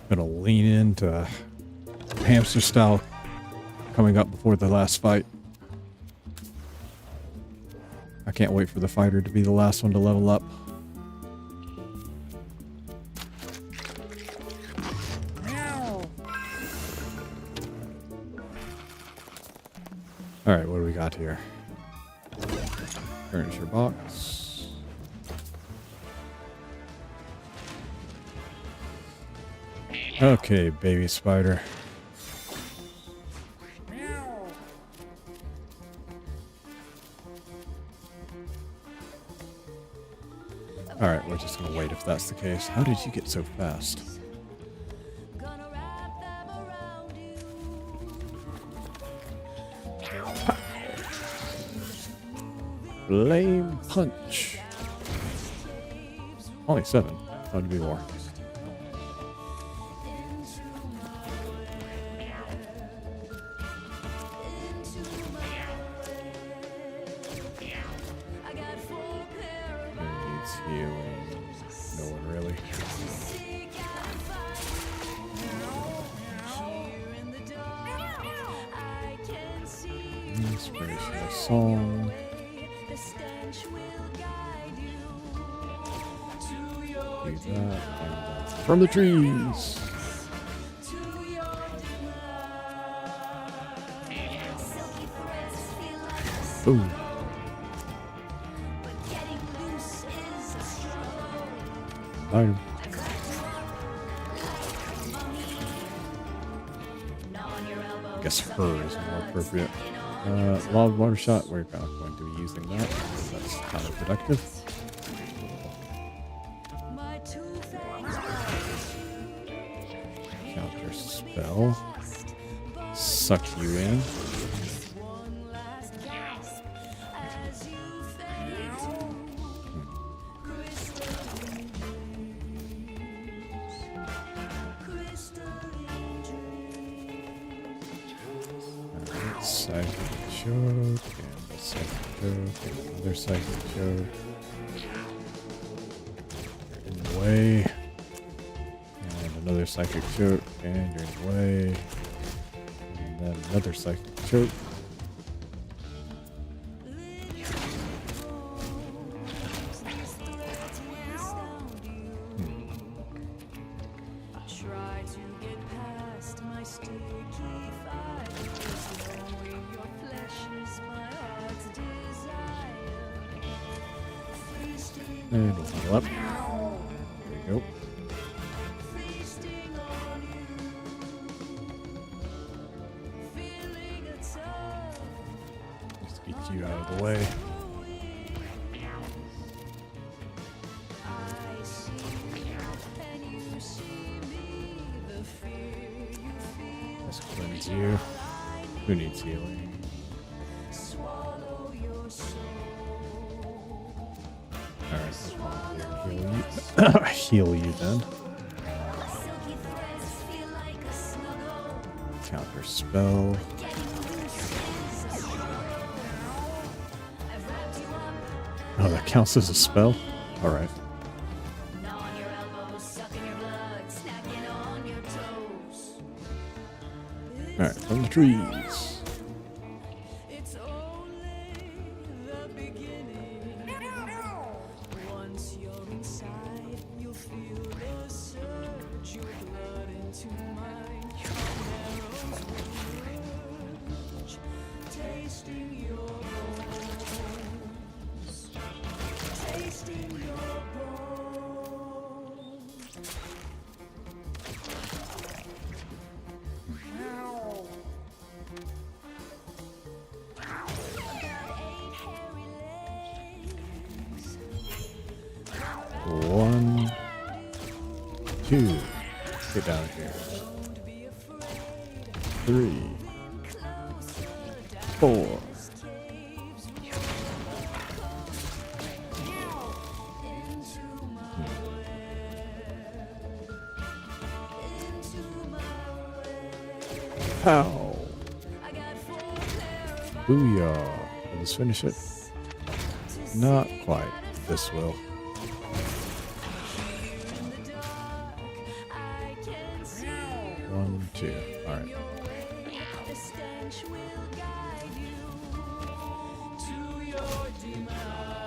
Gonna lean into hamster style coming up before the last fight. I can't wait for the fighter to be the last one to level up. Alright, what do we got here? Furniture box. Okay, baby spider. Alright, we're just gonna wait if that's the case. How did you get so fast? Flame punch. Only 7. Thought it'd be more. Inspirational song. Do that and from the trees. Boom. Item. I guess her is more appropriate. Wild water shot, we're not going to be using that. That's counterproductive. Counter spell. Suck you in. Psychic choke, and a psychic choke, and another psychic choke. You're in the way. And another psychic choke, and you're in the way. And then another psychic choke. And we'll heal up. There we go. Just get you out of the way. Let's cleanse you. Who needs healing? Heal you then. Counter spell. Oh, that counts as a spell? Alright. Gnawing your elbows, sucking your blood, snacking on your toes. Alright, from the trees. It's only the beginning. Once you're inside, you'll feel the surge. Your blood into mine. Arrows verge, tasting your bones. Tasting your bones. About 8 hairy legs. 1, 2. Get down here. 3, 4. Pow! Booyah! Let's finish it. Not quite. This will. 1, 2. Alright. The stench will guide you to your demise.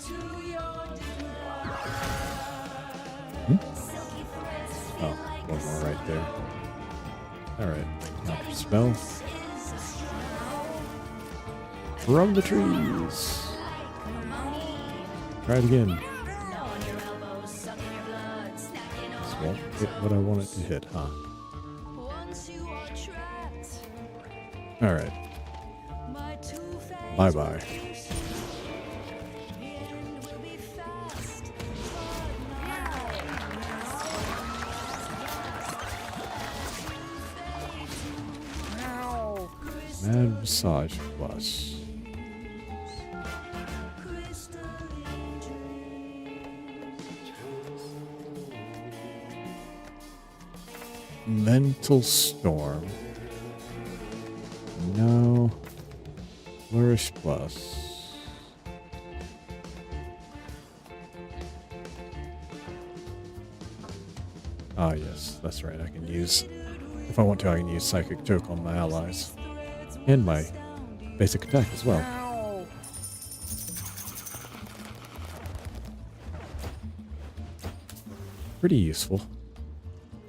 To your demise. Silky threads Oh, feel like one more right there. Alright. Counter spell. From the trees. Try it again. gnawing your elbows, sucking your blood, snacking This on won't hit what I want it to hit, huh? once you are trapped. Alright. My two-faced Bye-bye. race. It will be fast, Mad Massage Plus. crystalline dreams. Mental Storm. No. Flourish Plus. Ah, yes, that's right. I can use, if I want to, I can use Psychic Choke on my allies. And my basic attack as well. Pretty useful.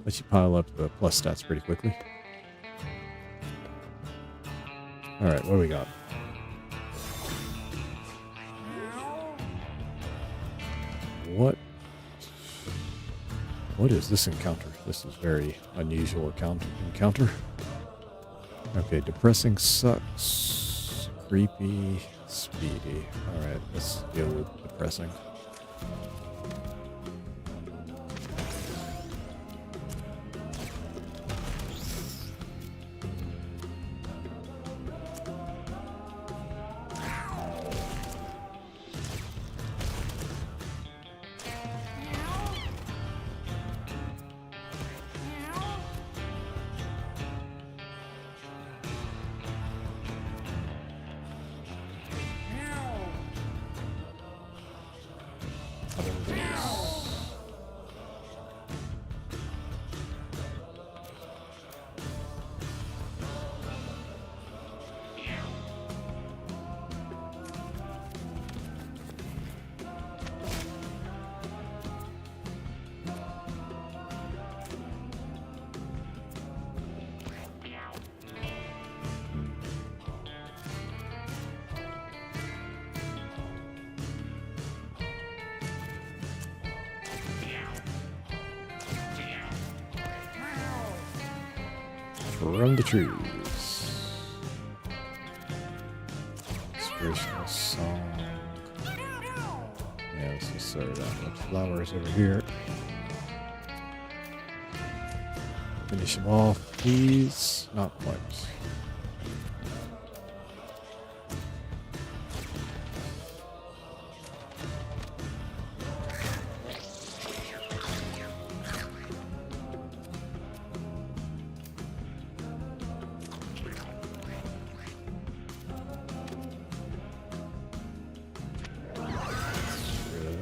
Lets you pile up the plus stats pretty quickly. Alright, what do we got? What is this encounter? This is very unusual encounter. Okay, depressing sucks. Creepy, speedy. Alright, let's deal with depressing. From the trees. Inspirational song. Yeah, let's just sort it out. The flowers over here. Finish them off, please. Not quite.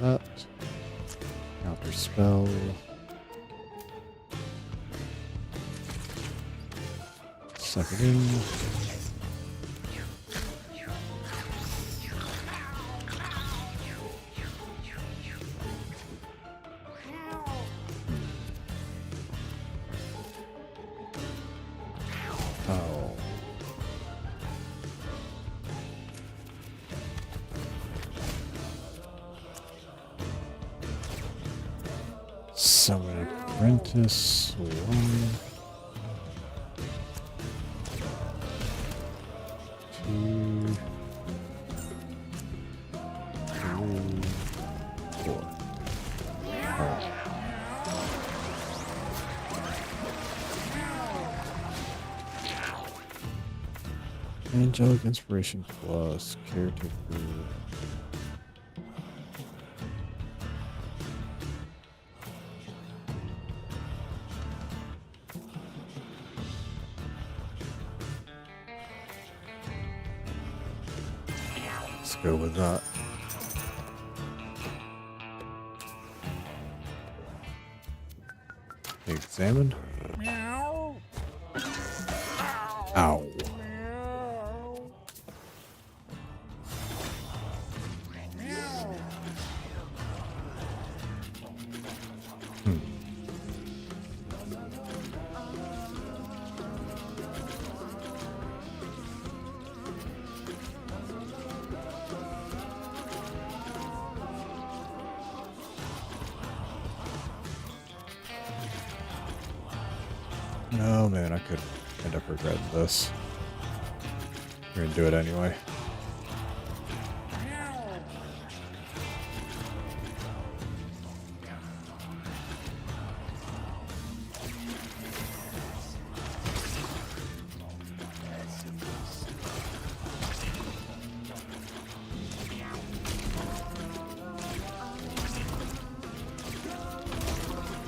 that. Counter spell. Suck it in. Oh. Summon Apprentice 1. 2. 3. 4. Alright. Angelic Inspiration Plus Caretaker. Let's go with that. Examine. Ow. Oh man, I could end up regretting this. We're gonna do it anyway.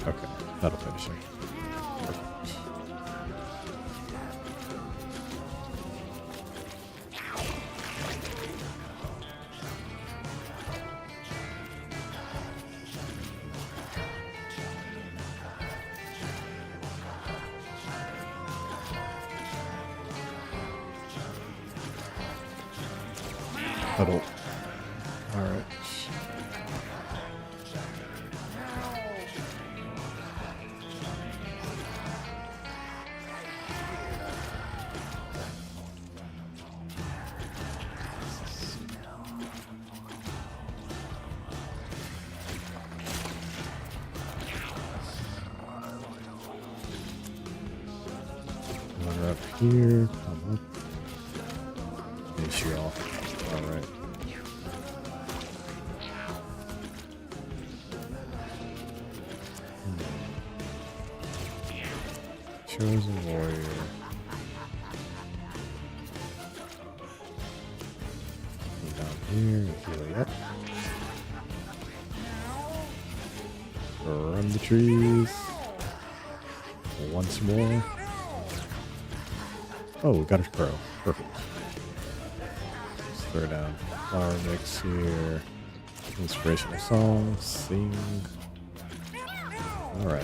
Okay, that'll finish it. Huddle. Alright. One up here, come up. Finish you off. Alright. Chosen warrior. Go down here and heal you up. Run the trees. Once more. Oh, we got a crow. Perfect. Let's throw down flower mix here. Inspirational songs. Sing. Alright.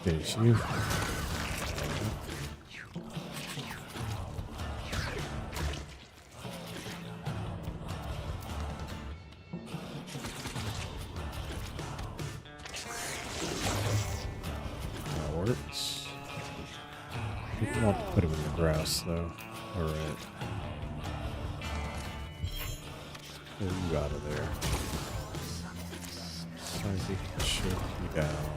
Finish you. That works. We want to put him in the grass though. Alright. Pull you out of there. So he can choke you down.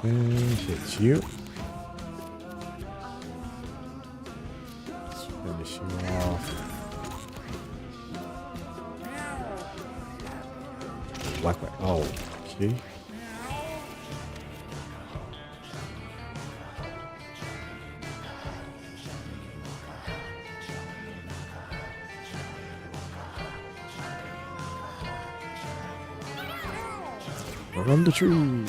Hit you. Let's finish you off. Whack whack. Oh, okay. Around the trees.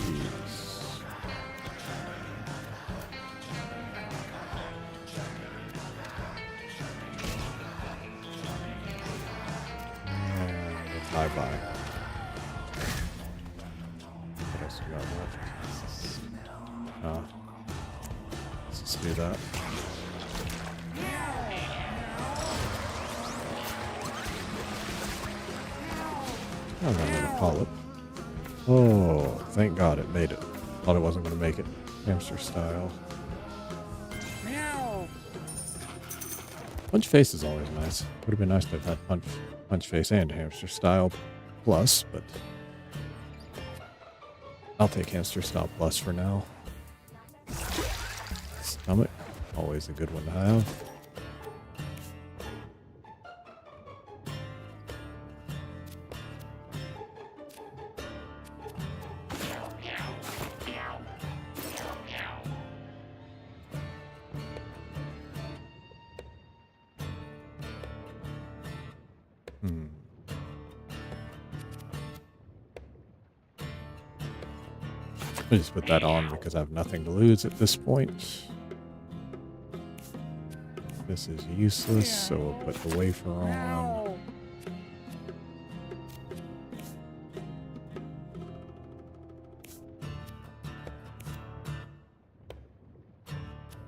And bye-bye. What else we got left? Let's just do that. I'm not gonna call it. Oh, thank God it made it. Thought it wasn't going to make it. Hamster style. Punch face is always nice. Would have been nice to have had punch face and hamster style plus, but I'll take hamster style plus for now. Stomach, always a good one to have. I just put that on because I have nothing to lose at this point. This is useless, so we'll put the wafer on.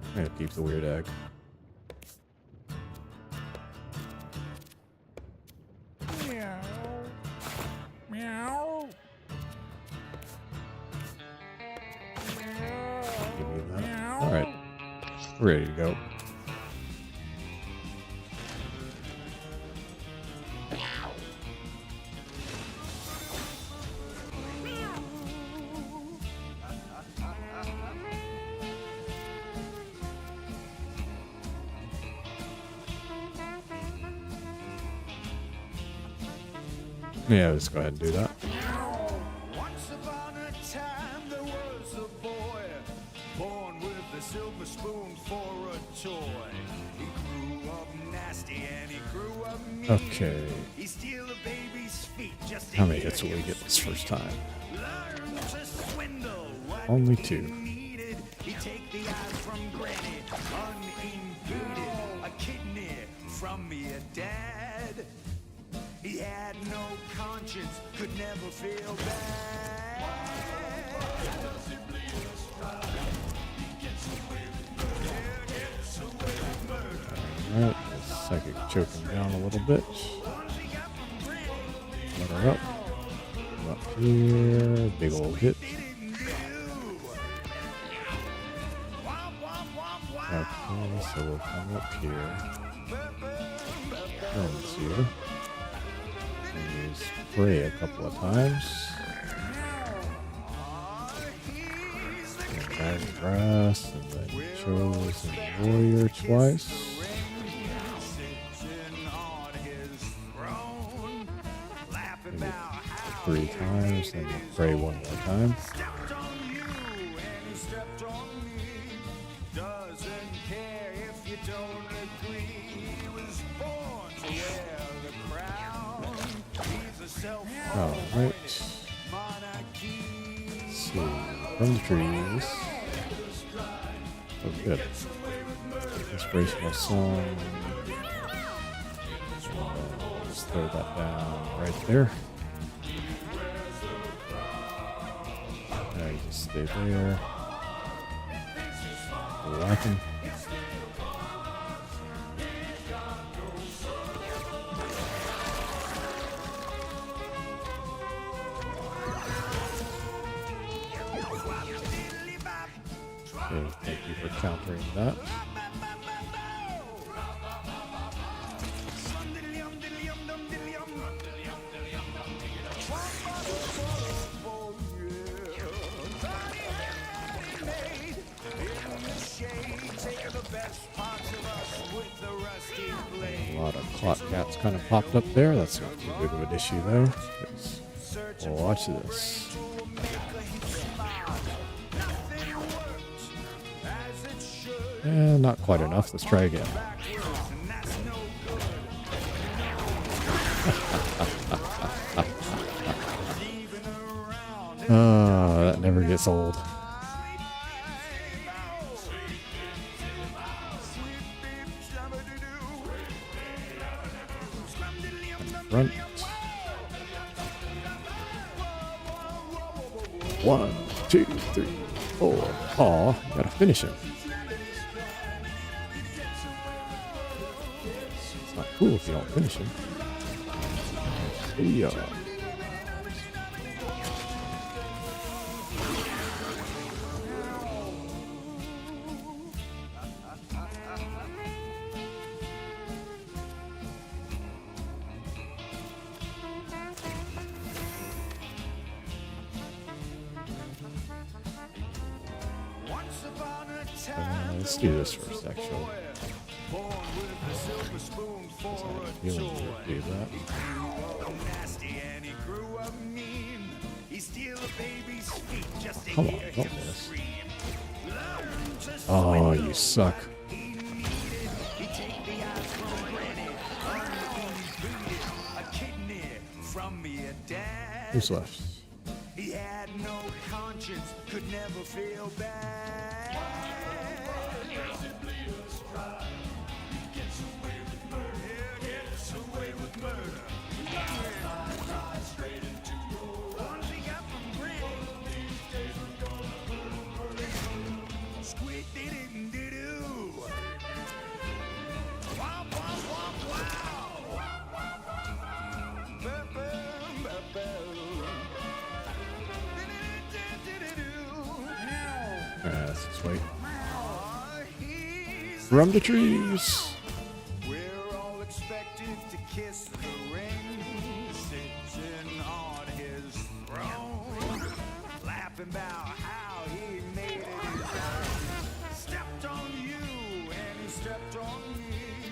I'm gonna keep the weird egg. Alright, ready to go. Yeah, let's go ahead and do that. Once upon a time there was a boy born with a silver spoon for a toy. He grew up nasty and he grew up mean. Okay. He steal a baby's feet just to How many hear hits will we get this first time? Learn to swindle what Only he 2. needed. He take the eyes from granny unimpeded. A kidney from your dad. He had no conscience, could never feel bad. Alright, psychic choke him down a little bit. Let her up. Come up here. Big old hit. Okay, so we'll come up here. Let's here. And use spray a couple of times. And bag grass, and then chosen warrior twice. Maybe 3 times, and then pray 1 more time. Alright. Let's see. From the trees. Oh, good. Inspirational song. Let's throw that down right there. Alright, just stay there. Whacking. Okay, thank you for countering that. A lot of clot cats kind of popped up there. That's not too big of an issue though. 'Cause- watch this. Not quite enough. Let's try again. That never gets old. Front. 1, 2, 3, 4. Aw, gotta finish him. It's not cool if you don't finish him. Yeah. Let's do this first, actually. Feeling to do that. Come on, don't miss. Oh, you suck. Who's left? He had no conscience, could never feel bad. Let's just wait. From the trees. We're all expected to kiss the ring, sitting on his throne, laughing about how he made it his own. Stepped on you and he stepped on me.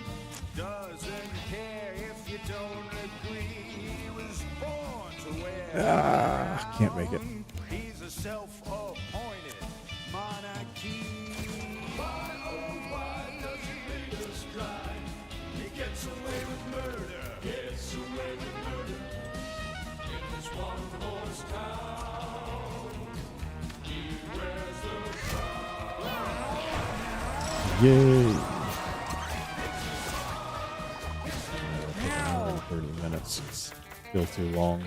Doesn't care if you don't agree. He was born to wear. Can't make it. He's a self-appointed monarchy. He gets away with murder. Gets away with murder. In this one horse town. He wears the crown. Yay. 30 minutes. It's still too long.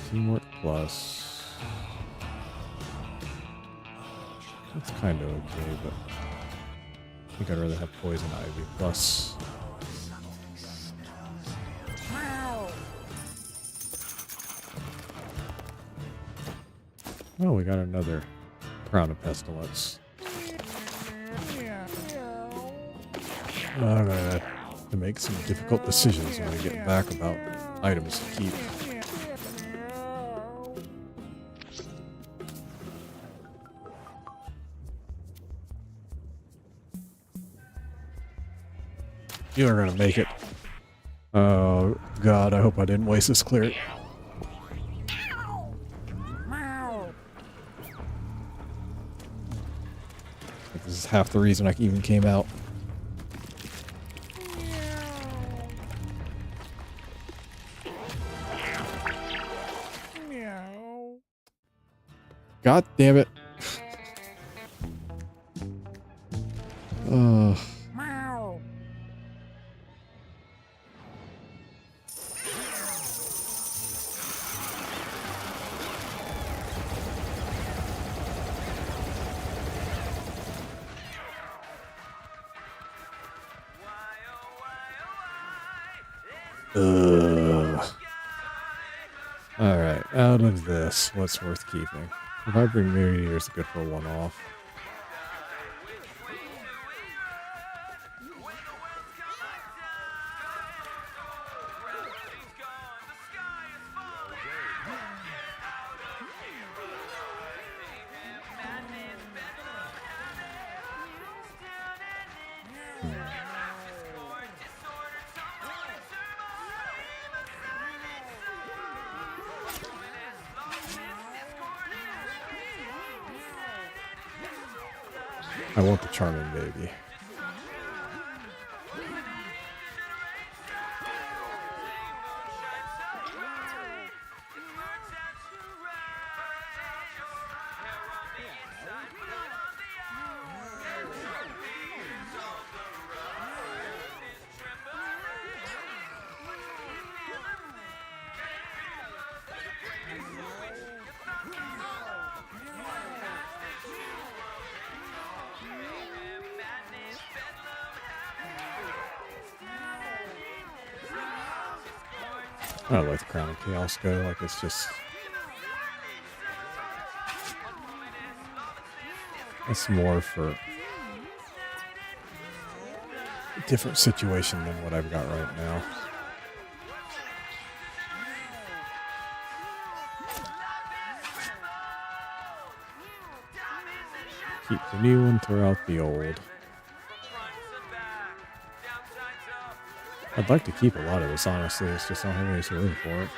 Teamwork plus. That's kind of okay, but I think I'd rather have poison ivy plus. Oh, we got another crown of pestilence. I'm gonna have to make some difficult decisions when we get back about items to keep. You are gonna make it. Oh god, I hope I didn't waste this clear. This is half the reason I even came out. God damn it. Alright, out of this, what's worth keeping? If I bring Meteors, good for a one-off. I want the charming baby. I like the Crown of Chaos go, like it's just... It's more for a different situation than what I've got right now. Keep the new one, throw out the old. I'd like to keep a lot of this, honestly. It's just I don't have any room for it.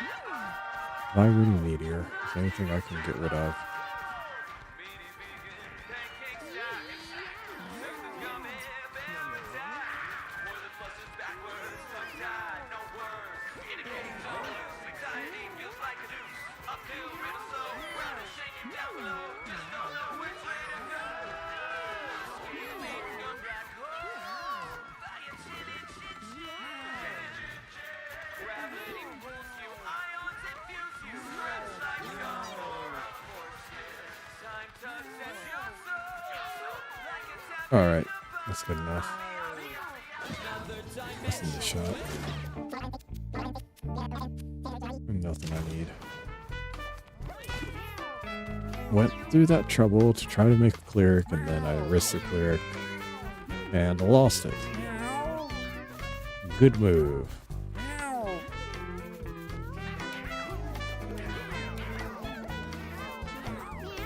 Vibrating Meteor. Is there anything I can get rid of? Alright, that's good enough. That's in the shot. Nothing I need. Went through that trouble to try to make a cleric, and then I risked the cleric, and I lost it. Good move.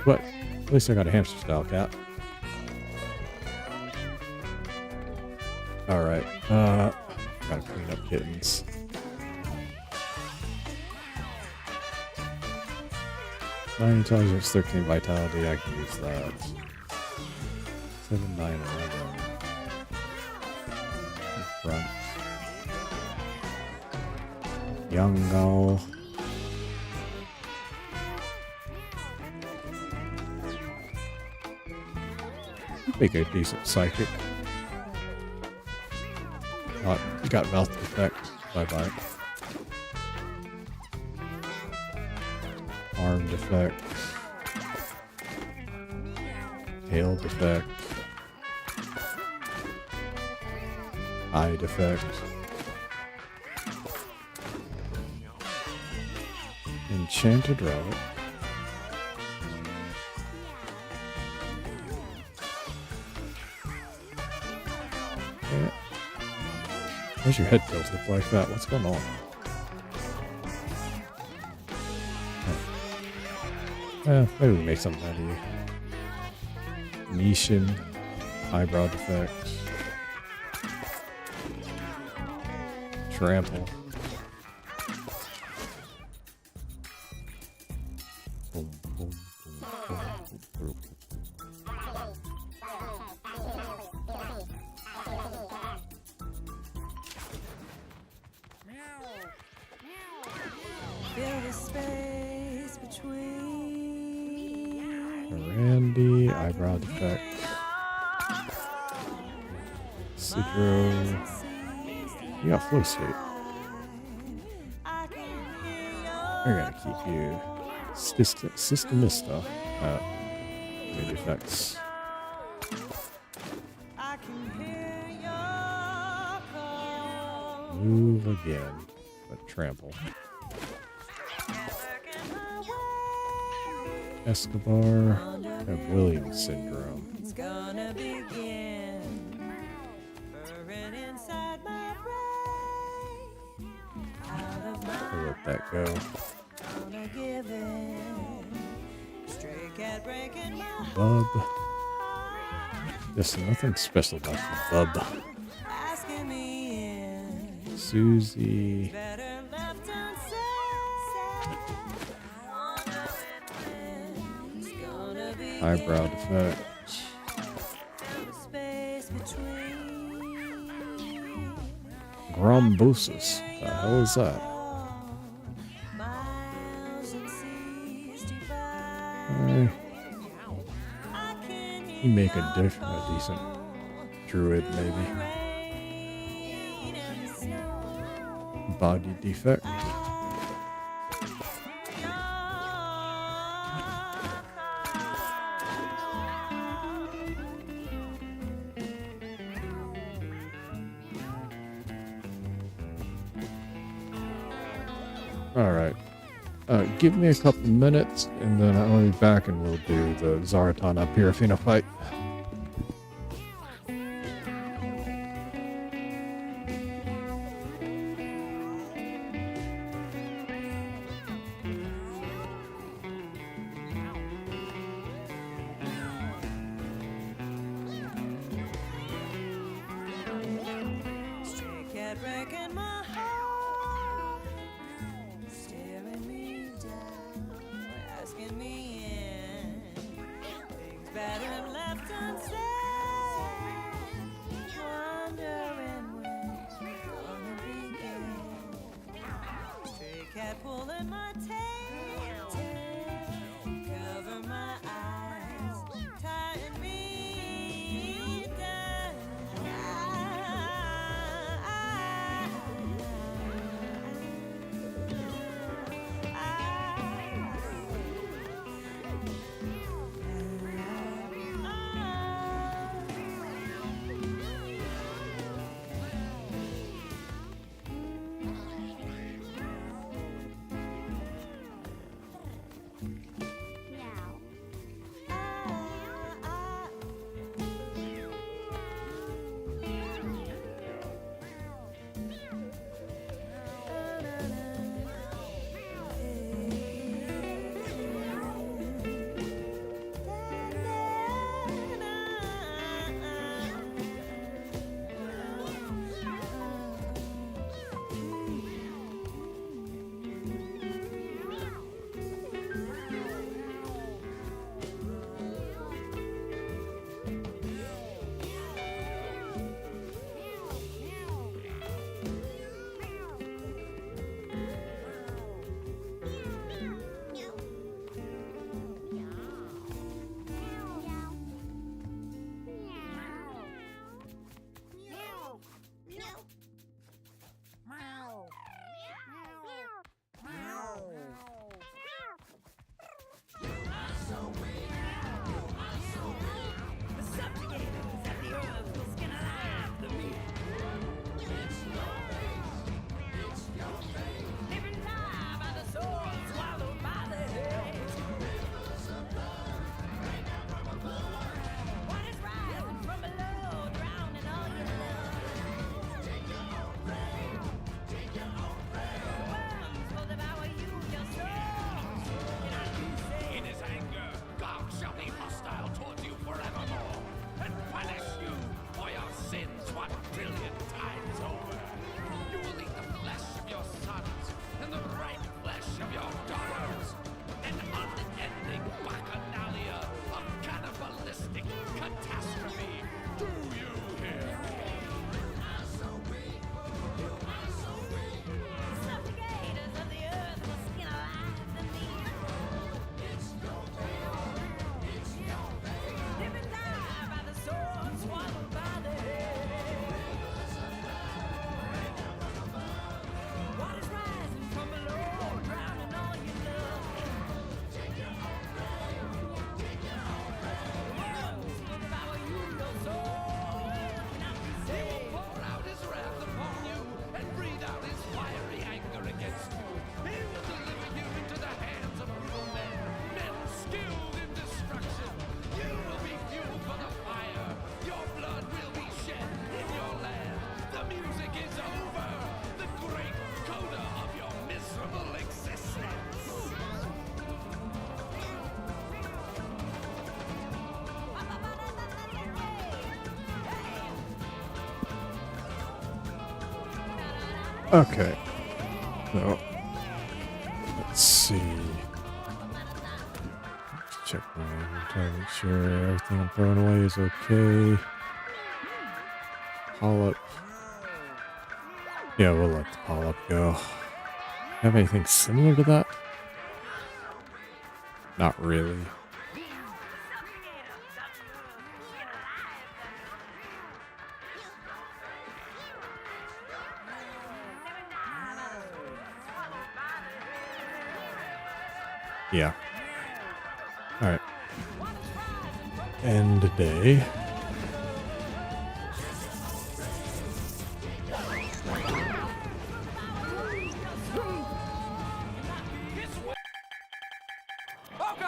But at least I got a hamster style cat. Alright, gotta clean up kittens. Nine intelligence, 13 vitality, I can use that. 7, 9, 11. In front. Young Gull. Make a decent psychic. Got mouth effect. Bye-bye. Arm defect. Tail defect. Eye defect. Enchanted relic. Why's your head tilted like that? What's going on? Oh. Maybe we make something out of you. Nishin. Eyebrow defect. Trample. Boom, boom, boom, boom, boom. Fill the space between Randy, eyebrow defect. Sidro. You got flow state. We're gonna keep you. Systemista. Mid effects. Move again, but trample. Escobar, have Williams syndrome. it's gonna begin. Burning inside my brain. Out of my I'll let that go. gonna give in. Stray cat breaking my Bub. There's nothing special about the bub. Susie. better left unsaid. It's gonna be Eyebrow defect. the space between Grumbusis. The hell is that? miles and seas divide. Eh, I can you make a decent druid, maybe. rain and snow. Body defect. All right. Give me a couple minutes, and then I'll be back, and we'll do the Zaratana Pyrophina fight. Stray cat wrecking my heart, staring me down, asking me in. Things better left Okay. So, let's see. Check my inventory, make sure everything I'm throwing away is okay. Polyp. Yeah, we'll let the polyp go. Have anything similar to that? Not really. Yeah. Alright. End the day.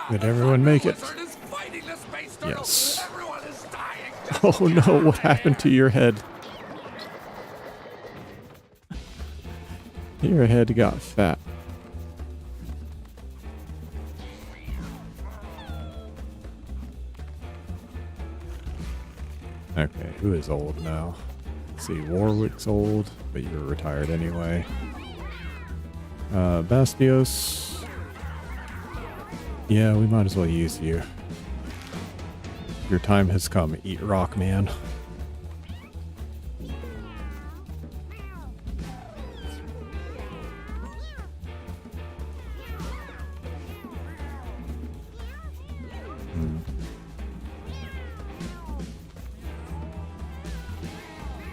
Did everyone make it? Yes. Everyone is dying. Oh no, what happened to your head? Your head got fat. Okay, who is old now? Let's see, Warwick's old, but you're retired anyway. Bastios. Yeah, we might as well use you. Your time has come, eat rock, man.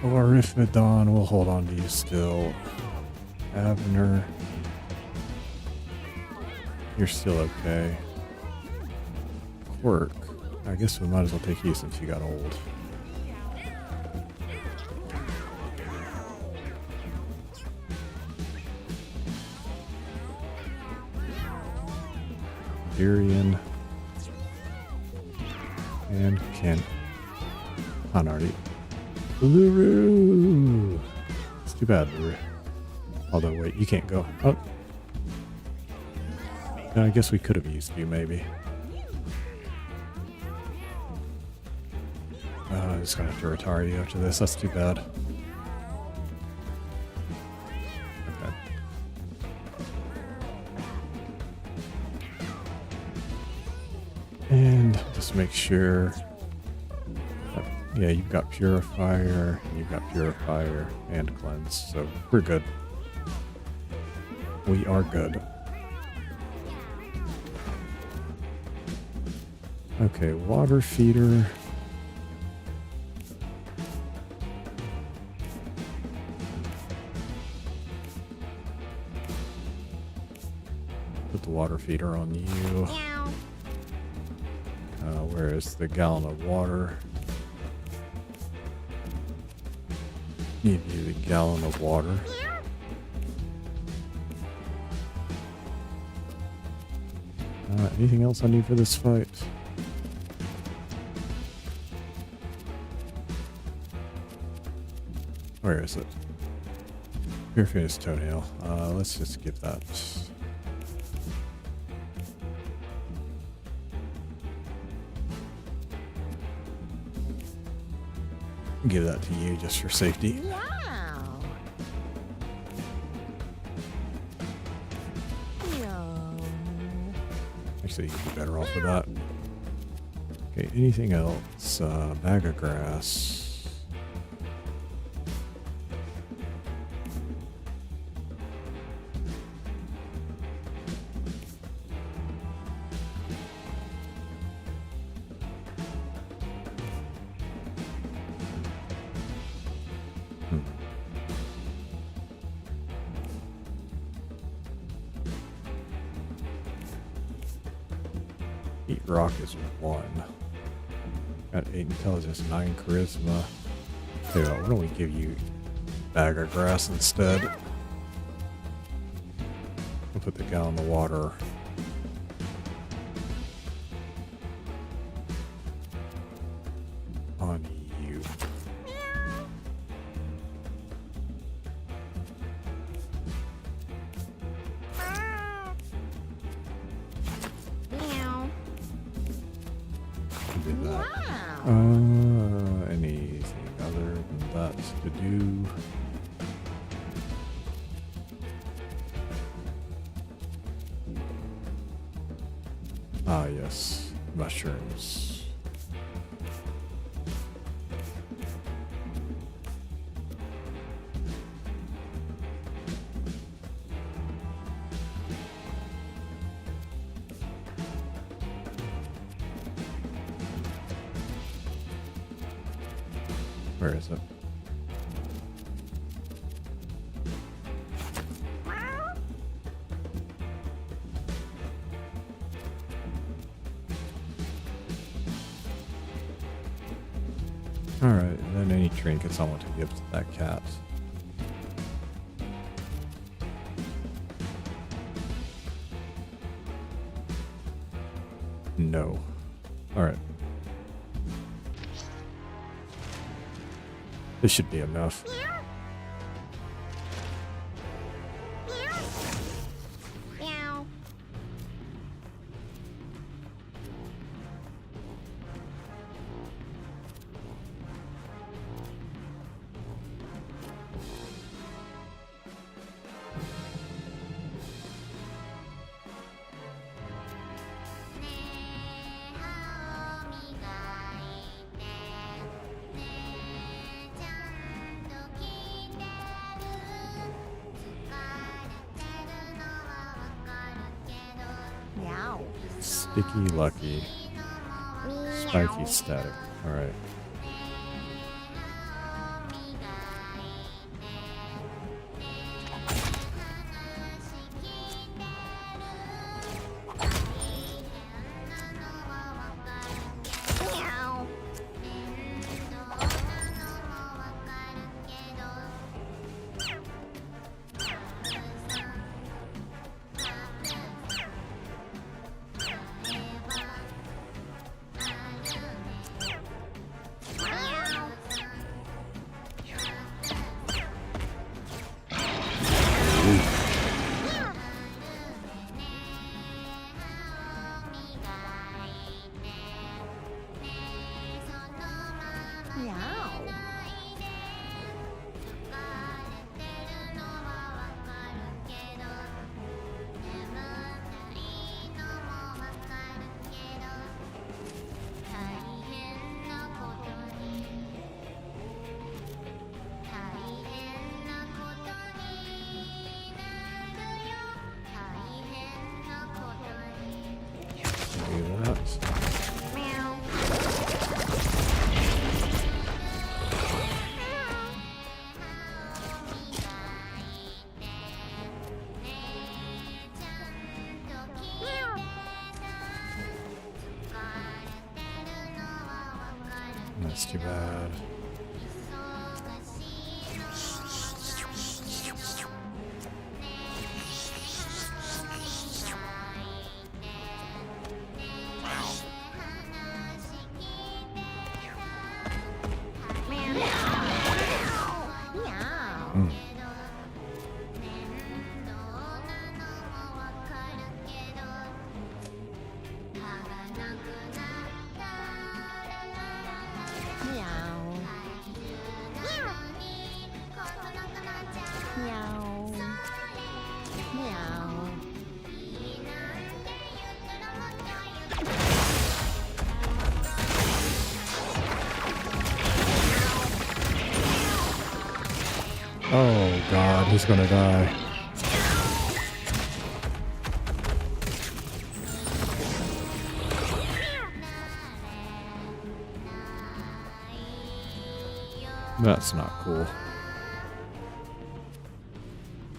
Or if Madon, we'll hold on to you still. Abner. You're still okay. Quirk. I guess we might as well take you since you got old. Durian. And Ken. Hanardi. Luru! It's too bad, Luru. Although, wait, you can't go. Oh. I guess we could have used you, maybe. I'm just gonna have to retire you after this. That's too bad. Okay. And just make sure. Yeah, you've got Purifier, you've got Purifier and Cleanse, so we're good. We are good. Okay, water feeder. Put the water feeder on you. Where is the gallon of water? Give you the gallon of water. Anything else I need for this fight? Where is it? Pyrophina's toenail. Let's just give that. Give that to you just for safety. Wow. No. Actually, you'd be better off with that. Okay, anything else? Bag of grass. Eat rock is 1. Got 8 intelligence, 9 charisma. Tell you what, why don't we give you bag of grass instead? We'll put the gallon of water on you. Do that. Anything other than that to do? Yes, mushrooms. Where is it? Alright, and then any trinkets I want to give to that cat. No. Alright. This should be enough. Meow. Meow. Sticky Lucky. Spiky Static. Alright. Meow. Meow. Meow. Do that. Meow. Meow. That's too bad. Meow. Mm. Meow. Meow. Meow. Oh god, he's gonna die. That's not cool.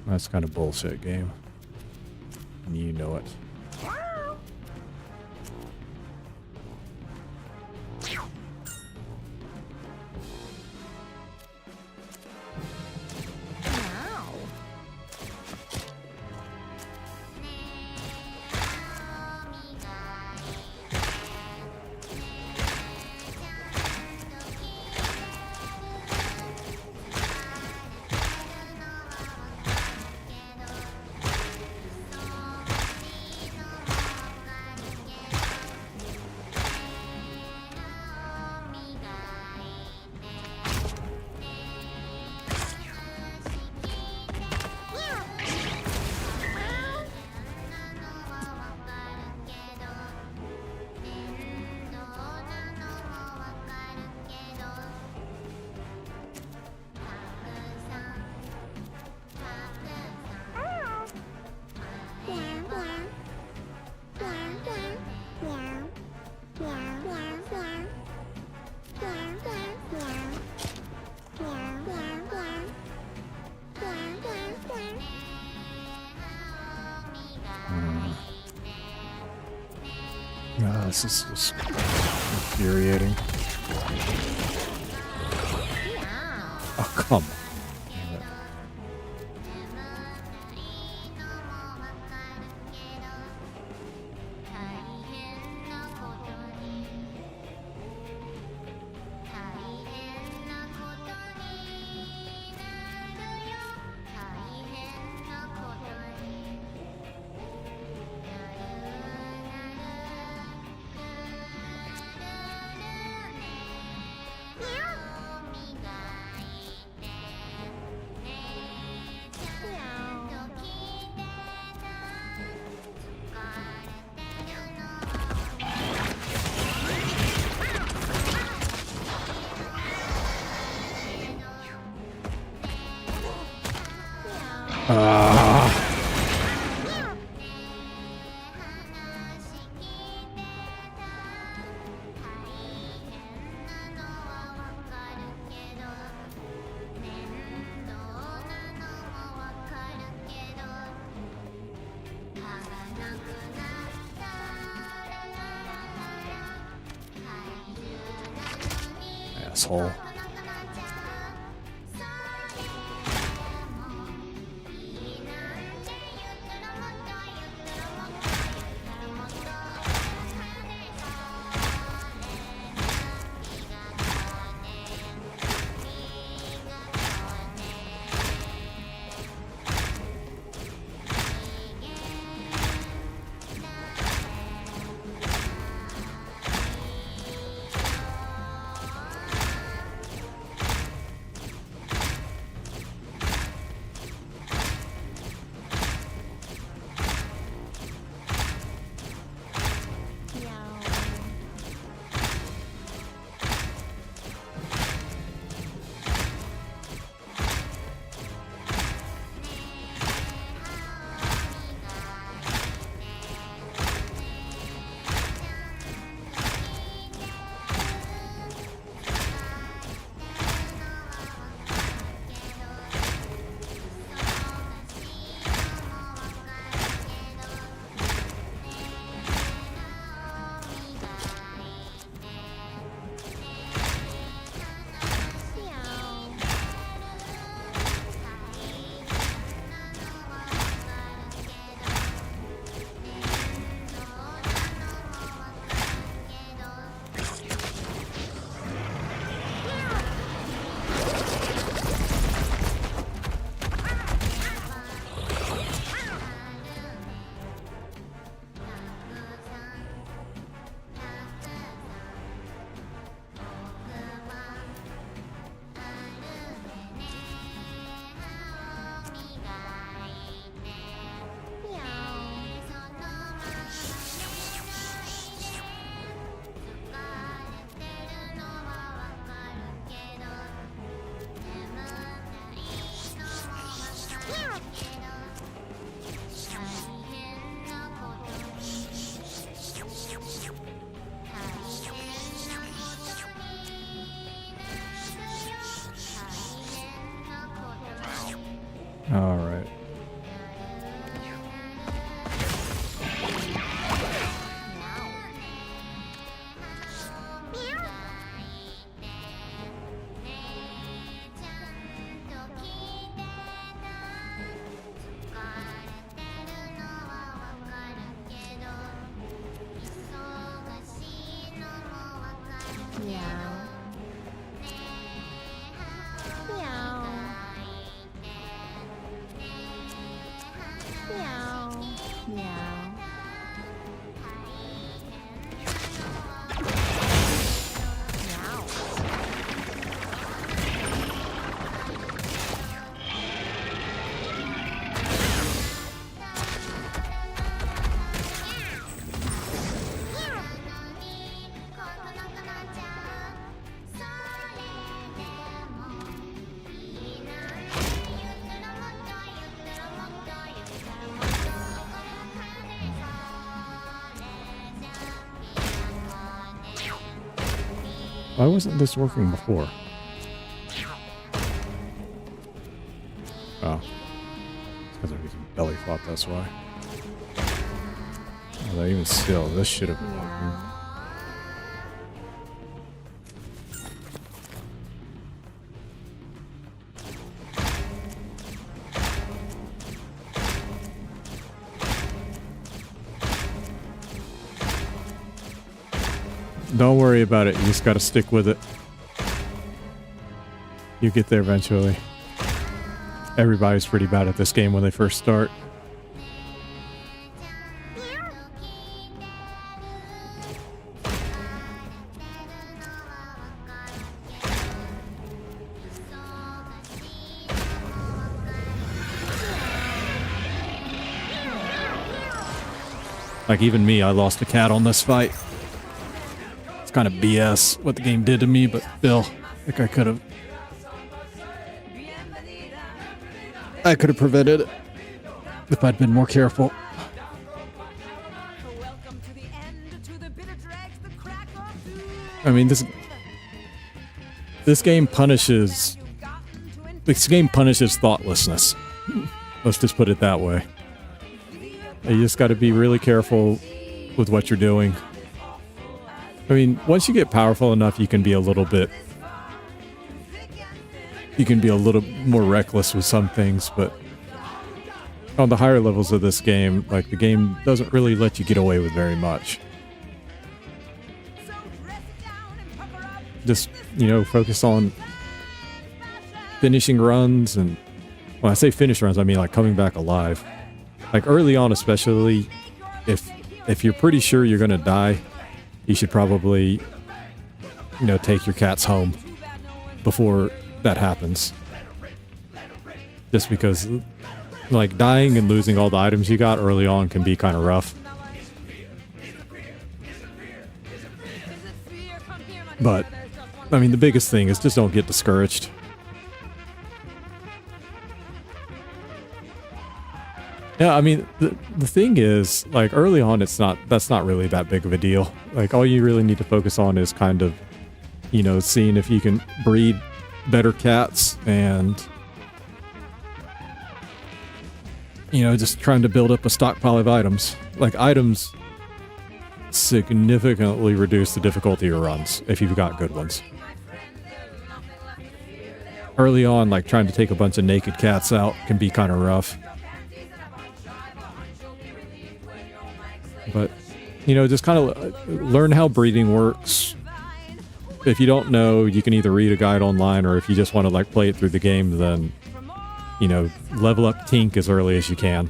That's kind of bullshit game. And you know it. Meow. This is just infuriating. Oh, come on. Damn it. Asshole. All right. Why wasn't this working before? Oh. It's because I'm using belly flop, that's why. Although even still, this should have been working. Don't worry about it. You just gotta stick with it. You get there eventually. Everybody's pretty bad at this game when they first start. Like even me, I lost a cat on this fight. It's kind of BS what the game did to me, but still, I think I could have prevented it if I'd been more careful. I mean, this game punishes thoughtlessness. Let's just put it that way. You just got to be really careful with what you're doing. I mean, once you get powerful enough, you can be a little more reckless with some things, but on the higher levels of this game, like, the game doesn't really let you get away with very much. Just, you know, focus on finishing runs, and when I say finish runs, I mean like coming back alive. Like early on especially, if you're pretty sure you're gonna die, you should probably, you know, take your cats home before that happens. Just because, like, dying and losing all the items you got early on can be kind of rough. But, I mean, the biggest thing is just don't get discouraged. Yeah, I mean, the thing is, like, early on, that's not really that big of a deal. Like, all you really need to focus on is kind of, you know, seeing if you can breed better cats and, you know, just trying to build up a stockpile of items. Like, items significantly reduce the difficulty of runs if you've got good ones. Early on, like, trying to take a bunch of naked cats out can be kind of rough. But, you know, just kind of learn how breeding works. If you don't know, you can either read a guide online, or if you just want to, like, play it through the game, then, you know, level up Tink as early as you can.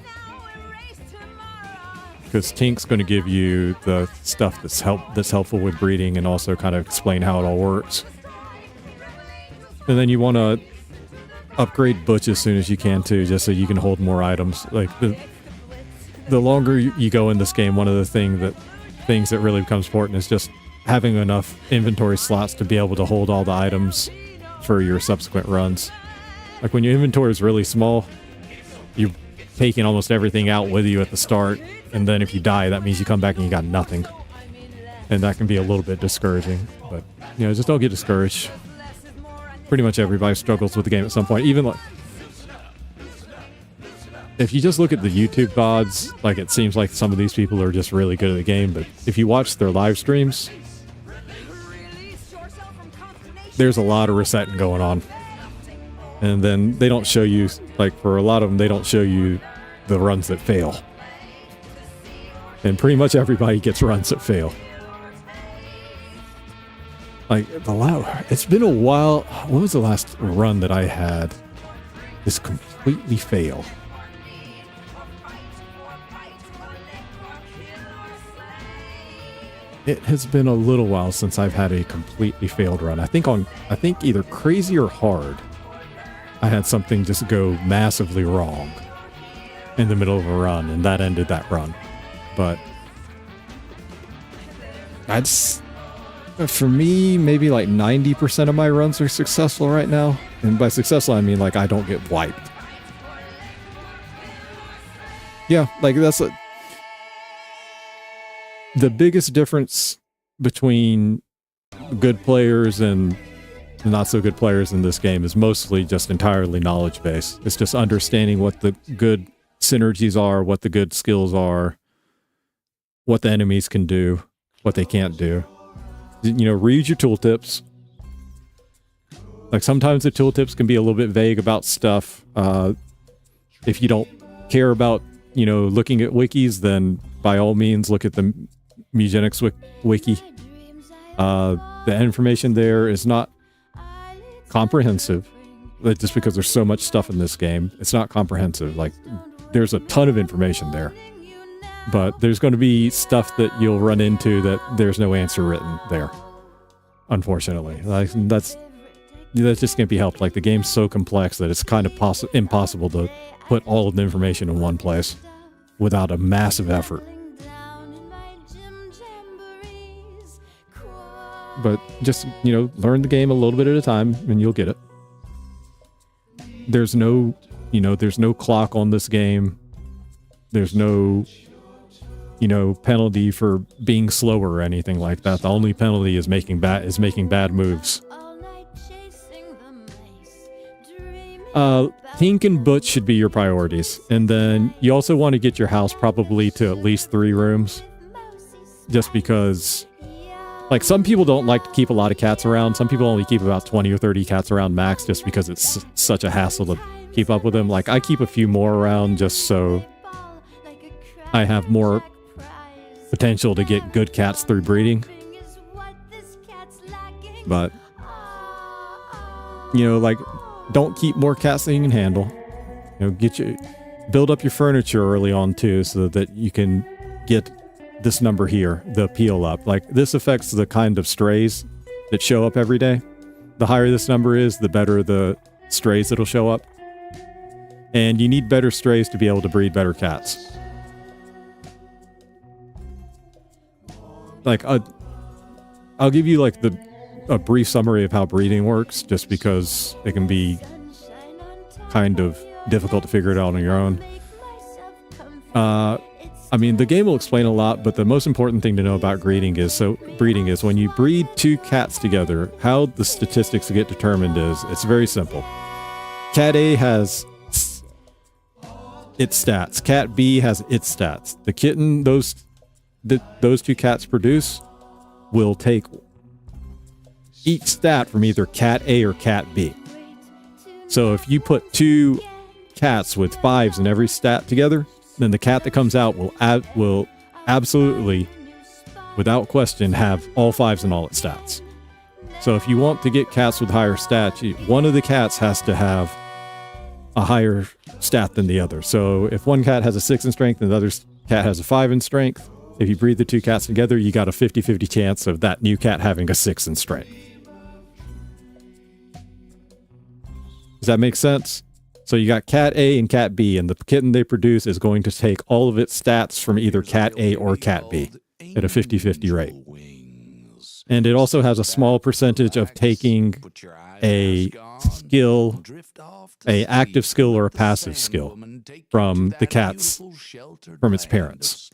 Because Tink's going to give you the stuff that's helpful with breeding, and also kind of explain how it all works. And then you want to upgrade Butch as soon as you can too, just so you can hold more items. Like, the longer you go in this game, one of the things that really becomes important is just having enough inventory slots to be able to hold all the items for your subsequent runs. Like, when your inventory is really small, you're taking almost everything out with you at the start, and then if you die, that means you come back and you got nothing. And that can be a little bit discouraging, but, you know, just don't get discouraged. Pretty much everybody struggles with the game at some point. Even, like, if you just look at the YouTube VODs, like, it seems like some of these people are just really good at the game, but if you watch their live streams, there's a lot of resetting going on. And then they don't show you, like, for a lot of them, they don't show you the runs that fail. And pretty much everybody gets runs that fail. Like, it's been a while. When was the last run that I had just completely fail? It has been a little while since I've had a completely failed run. I think either crazy or hard, I had something just go massively wrong in the middle of a run, and that ended that run. But for me, maybe like 90% of my runs are successful right now. And by successful, I mean, like, I don't get wiped. Yeah, like, the biggest difference between good players and not so good players in this game is mostly just entirely knowledge based. It's just understanding what the good synergies are, what the good skills are, what the enemies can do, what they can't do. You know, read your tooltips. Like, sometimes the tooltips can be a little bit vague about stuff. If you don't care about, you know, looking at wikis, then by all means look at the Mewgenics wiki. The information there is not comprehensive. Just because there's so much stuff in this game, it's not comprehensive. Like, there's a ton of information there. But there's going to be stuff that you'll run into that there's no answer written there. Unfortunately. Like, that's just can't be helped. Like, the game's so complex that it's kind of impossible to put all of the information in one place without a massive effort. But just, learn the game a little bit at a time and you'll get it. There's no clock on this game. There's no, penalty for being slower or anything like that. The only penalty is making bad moves. Pink and Butch should be your priorities. And then you also want to get your house probably to at least 3 rooms. Just because, like, some people don't like to keep a lot of cats around. Some people only keep about 20 or 30 cats around max just because it's such a hassle to keep up with them. Like, I keep a few more around just so I have more potential to get good cats through breeding. But, like, don't keep more cats than you can handle. Build up your furniture early on too, so that you can get this number here, the appeal up. Like, this affects the kind of strays that show up every day. The higher this number is, the better the strays that'll show up. And you need better strays to be able to breed better cats. Like, I'll give you like a brief summary of how breeding works, just because it can be kind of difficult to figure it out on your own. The game will explain a lot, but the most important thing to know about breeding is when you breed 2 cats together, how the statistics get determined is, it's very simple. Cat A has its stats. Cat B has its stats. The kitten those 2 cats produce will take each stat from either Cat A or Cat B. So if you put 2 cats with 5s in every stat together, then the cat that comes out will absolutely, without question, have all 5s in all its stats. So if you want to get cats with higher stats, one of the cats has to have a higher stat than the other. So if one cat has a 6 in strength and the other cat has a 5 in strength, if you breed the 2 cats together, you got a 50-50 chance of that new cat having a 6 in strength. Does that make sense? So you got Cat A and Cat B, and the kitten they produce is going to take all of its stats from either Cat A or Cat B at a 50-50 rate. And it also has a small percentage of taking a skill, a active skill or a passive skill from the cats, from its parents.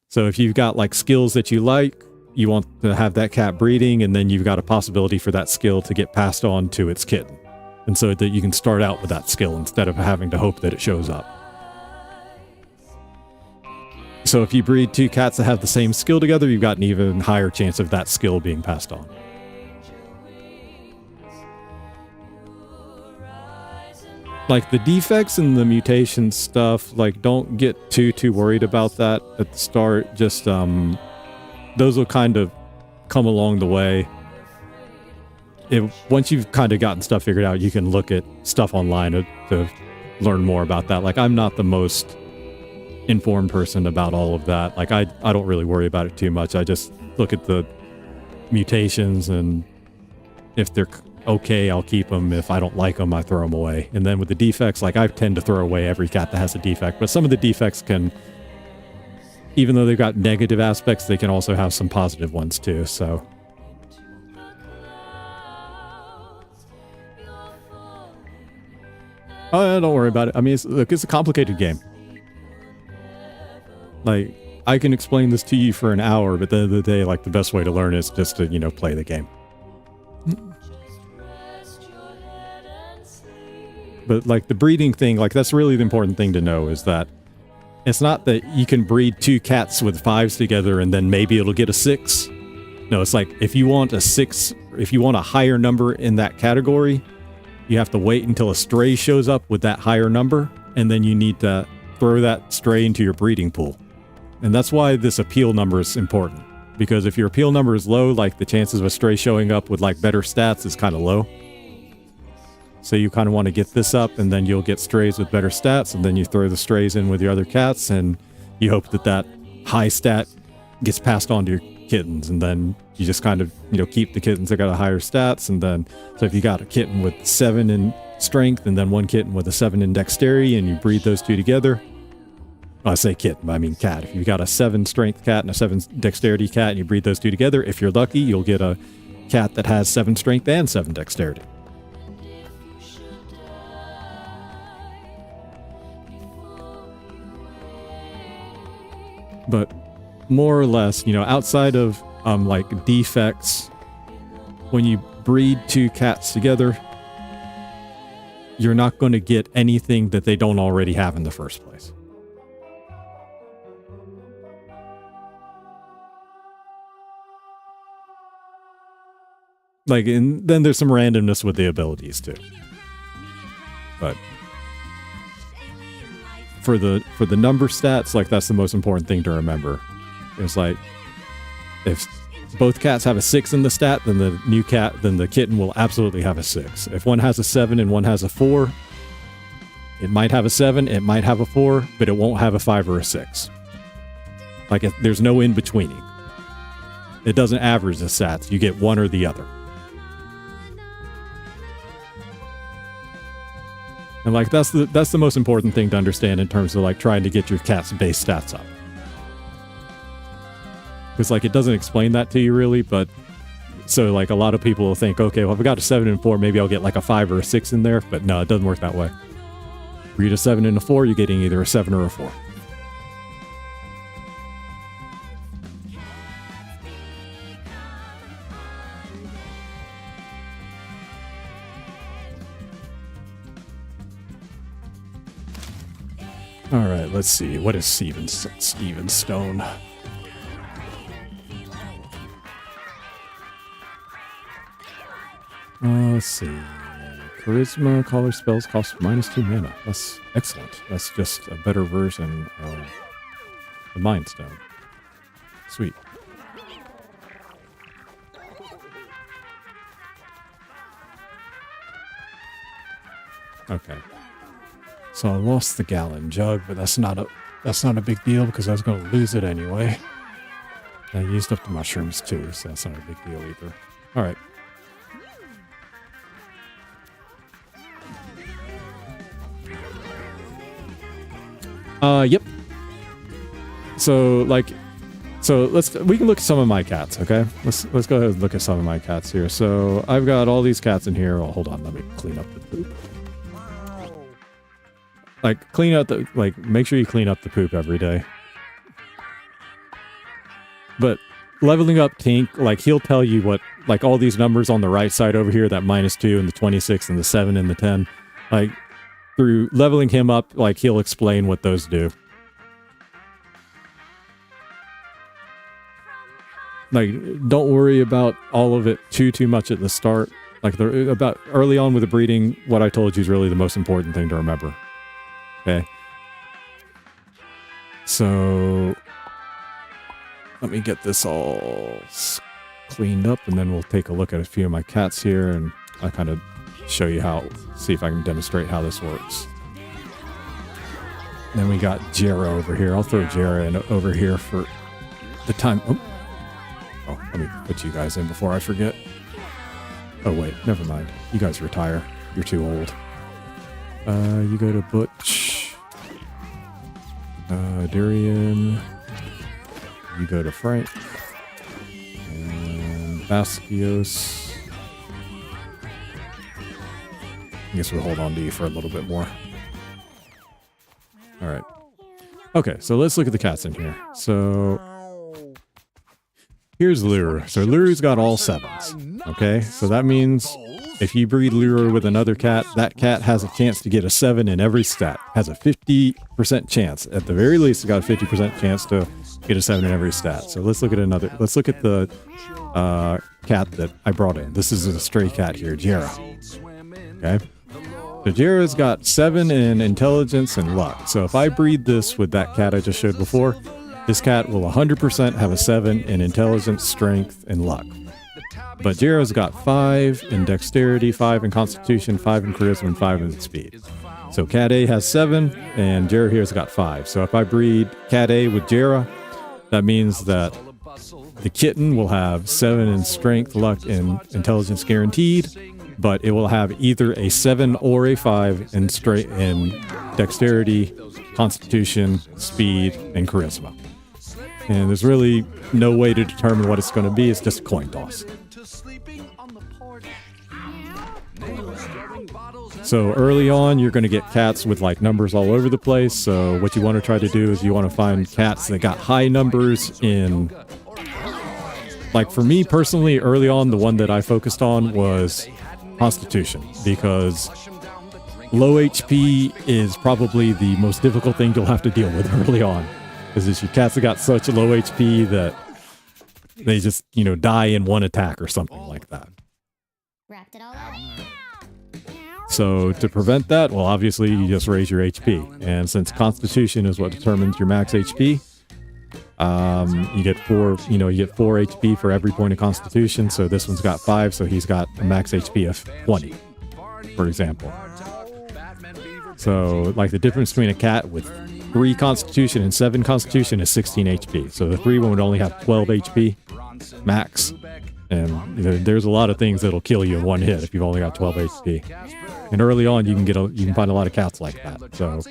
So if you've got like skills that you like, you want to have that cat breeding, and then you've got a possibility for that skill to get passed on to its kitten. And so that you can start out with that skill instead of having to hope that it shows up. So if you breed 2 cats that have the same skill together, you've got an even higher chance of that skill being passed on. Like, the defects and the mutation stuff, like, don't get too worried about that at the start. Just, those will kind of come along the way. Once you've kind of gotten stuff figured out, you can look at stuff online to learn more about that. Like, I'm not the most informed person about all of that. Like, I don't really worry about it too much. I just look at the mutations, and if they're okay, I'll keep them. If I don't like them, I throw them away. And then with the defects, like, I tend to throw away every cat that has a defect. But some of the defects can, even though they've got negative aspects, they can also have some positive ones too, so... Oh, don't worry about it. I mean, it's a complicated game. Like, I can explain this to you for an hour, but at the end of the day, like, the best way to learn is just to, play the game. But, like, the breeding thing, like, that's really the important thing to know, is that it's not that you can breed 2 cats with 5s together and then maybe it'll get a 6. No, it's like, if you want a 6, if you want a higher number in that category, you have to wait until a stray shows up with that higher number, and then you need to throw that stray into your breeding pool. And that's why this appeal number is important. because if your appeal number is low, like the chances of a stray showing up with like better stats is kind of low. So you kind of want to get this up, and then you'll get strays with better stats, and then you throw the strays in with your other cats, and you hope that that high stat gets passed on to your kittens, and then you just kind of, you know, keep the kittens that got a higher stats, and then, so if you got a kitten with 7 in strength, and then one kitten with a 7 in dexterity, and you breed those two together, I say kitten, but I mean cat. If you got a 7 strength cat and a 7 dexterity cat, and you breed those two together, if you're lucky, you'll get a cat that has 7 strength and 7 dexterity. But more or less, you know, outside of like defects, when you breed 2 cats together, you're not going to get anything that they don't already have in the first place. Like, and then there's some randomness with the abilities too. But for the number stats, like, that's the most important thing to remember. It's like, if both cats have a 6 in the stat, then the kitten will absolutely have a 6. If one has a 7 and one has a 4, it might have a 7, it might have a 4, but it won't have a 5 or a 6. Like, there's no in-betweening. It doesn't average the stats. You get one or the other. And like, that's the most important thing to understand in terms of like trying to get your cat's base stats up. Because like, it doesn't explain that to you really, but so like a lot of people will think, okay, well, if I got a 7 and 4, maybe I'll get like a 5 or a 6 in there, but no, it doesn't work that way. Breed a 7 and a 4, you're getting either a 7 or a 4. All right, let's see. What is Steven Stone? Let's see. Charisma, color spells cost -2 mana. That's excellent. That's just a better version of the Mind Stone. Sweet. Okay. So I lost the gallon jug, but that's not a big deal because I was going to lose it anyway. I used up the mushrooms too, so that's not a big deal either. All right. Yep. So we can look at some of my cats, okay? Let's go ahead and look at some of my cats here. So I've got all these cats in here. Oh, hold on, let me clean up the poop. Like, make sure you clean up the poop every day. But leveling up Tink, like, he'll tell you what, like, all these numbers on the right side over here, that -2 and the 26 and the 7 and the 10, like, through leveling him up, like, he'll explain what those do. Like, don't worry about all of it too much at the start. Like, about early on with the breeding, what I told you is really the most important thing to remember. Okay. So let me get this all cleaned up, and then we'll take a look at a few of my cats here, and I kind of show you see if I can demonstrate how this works. Then we got Jera over here. I'll throw Jera in over here for the time. Oh, let me put you guys in before I forget. Oh wait, never mind. You guys retire. You're too old. You go to Butch. Darian. You go to Frank. And Baskios. I guess we'll hold on to you for a little bit more. Alright. Okay, so let's look at the cats in here. So here's Lure. So Lure's got all 7s. Okay, so that means if you breed Lure with another cat, that cat has a chance to get a 7 in every stat. Has a 50% chance. At the very least, it's got a 50% chance to get a 7 in every stat. So let's look at let's look at the cat that I brought in. This is a stray cat here, Jera. Okay? So Jera's got 7 in intelligence and luck. So if I breed this with that cat I just showed before, This cat will 100% have a 7 in intelligence, strength, and luck. But Jera's got 5 in dexterity, 5 in constitution, 5 in charisma, and 5 in speed. So Cat A has 7, and Jera here's got 5. So if I breed Cat A with Jera, that means that the kitten will have 7 in strength, luck, and intelligence guaranteed, but it will have either a 7 or a 5 in dexterity, constitution, speed, and charisma. And there's really no way to determine what it's going to be. It's just a coin toss. So early on, you're going to get cats with like numbers all over the place. So what you want to try to do is you want to find cats that got high numbers in... Like for me personally, early on, the one that I focused on was Constitution, because low HP is probably the most difficult thing you'll have to deal with early on. Because it's your cats that got such low HP that they just, you know, die in one attack or something like that. Wrapped it all up. So to prevent that, well, obviously you just raise your HP. And since Constitution is what determines your max HP, you get 4 HP for every point of Constitution. So this one's got 5, so he's got a max HP of 20, for example. So like the difference between a cat with 3 Constitution and 7 Constitution is 16 HP. So the 3 one would only have 12 HP max. And there's a lot of things that'll kill you in one hit if you've only got 12 HP. And early on, you can find a lot of cats like that. So,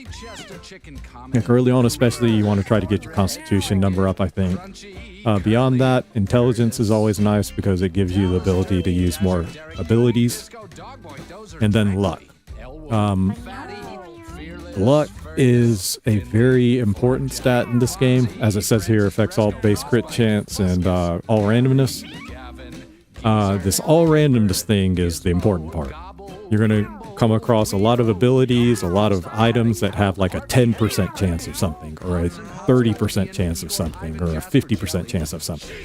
like early on, especially, you want to try to get your Constitution number up, I think. Beyond that, intelligence is always nice because it gives you the ability to use more abilities. And then luck. Luck is a very important stat in this game. As it says here, affects all base crit chance and all randomness. This all randomness thing is the important part. You're going to come across a lot of abilities, a lot of items that have like a 10% chance of something, or a 30% chance of something, or a 50% chance of something.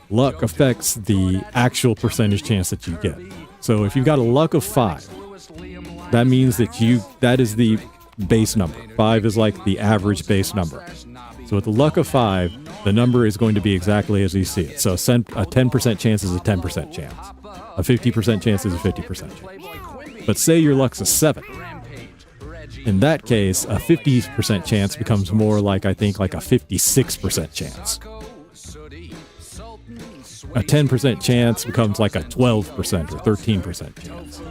Luck affects the actual percentage chance that you get. So if you've got a luck of 5, that means that is the base number. 5 is like the average base number. So with the luck of 5, the number is going to be exactly as you see it. So a 10% chance is a 10% chance. A 50% chance is a 50% chance. But say your luck's a 7. In that case, a 50% chance becomes more like, I think, like a 56% chance. A 10% chance becomes like a 12% or 13% chance.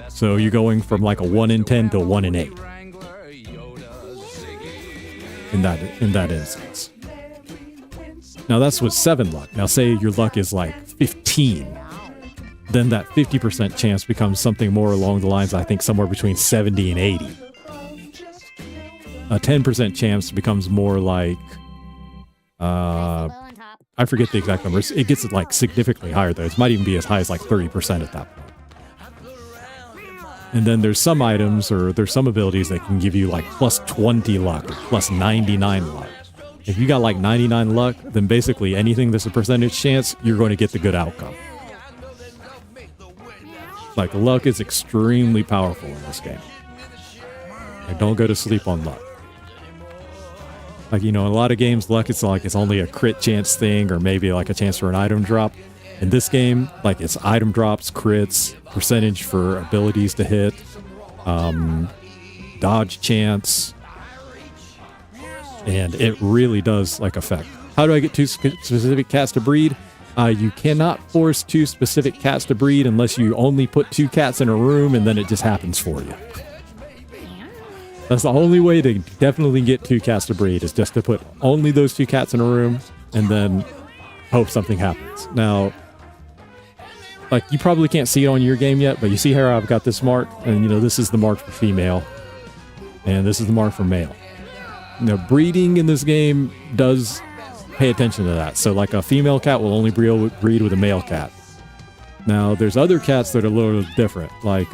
So you're going from like a 1 in 10 to a 1 in 8. In that instance. Now that's with 7 luck. Now say your luck is like 15. Then that 50% chance becomes something more along the lines, I think, somewhere between 70 and 80. A 10% chance becomes more like, I forget the exact numbers. It gets like significantly higher though. It might even be as high as like 30% at that point. And then there's some items or there's some abilities that can give you like plus 20 luck or plus 99 luck. If you got like 99 luck, then basically anything that's a percentage chance, you're going to get the good outcome. Like luck is extremely powerful in this game. And don't go to sleep on luck. Like, you know, in a lot of games, luck is like it's only a crit chance thing or maybe like a chance for an item drop. In this game, like it's item drops, crits, percentage for abilities to hit, dodge chance, and it really does like affect. How do I get 2 specific cats to breed? You cannot force 2 specific cats to breed unless you only put 2 cats in a room and then it just happens for you. That's the only way to definitely get 2 cats to breed is just to put only those 2 cats in a room and then hope something happens. Now, like you probably can't see it on your game yet, but you see here I've got this mark, and you know this is the mark for female, and this is the mark for male. Now breeding in this game does pay attention to that. So like a female cat will only breed with a male cat. Now there's other cats that are a little different. Like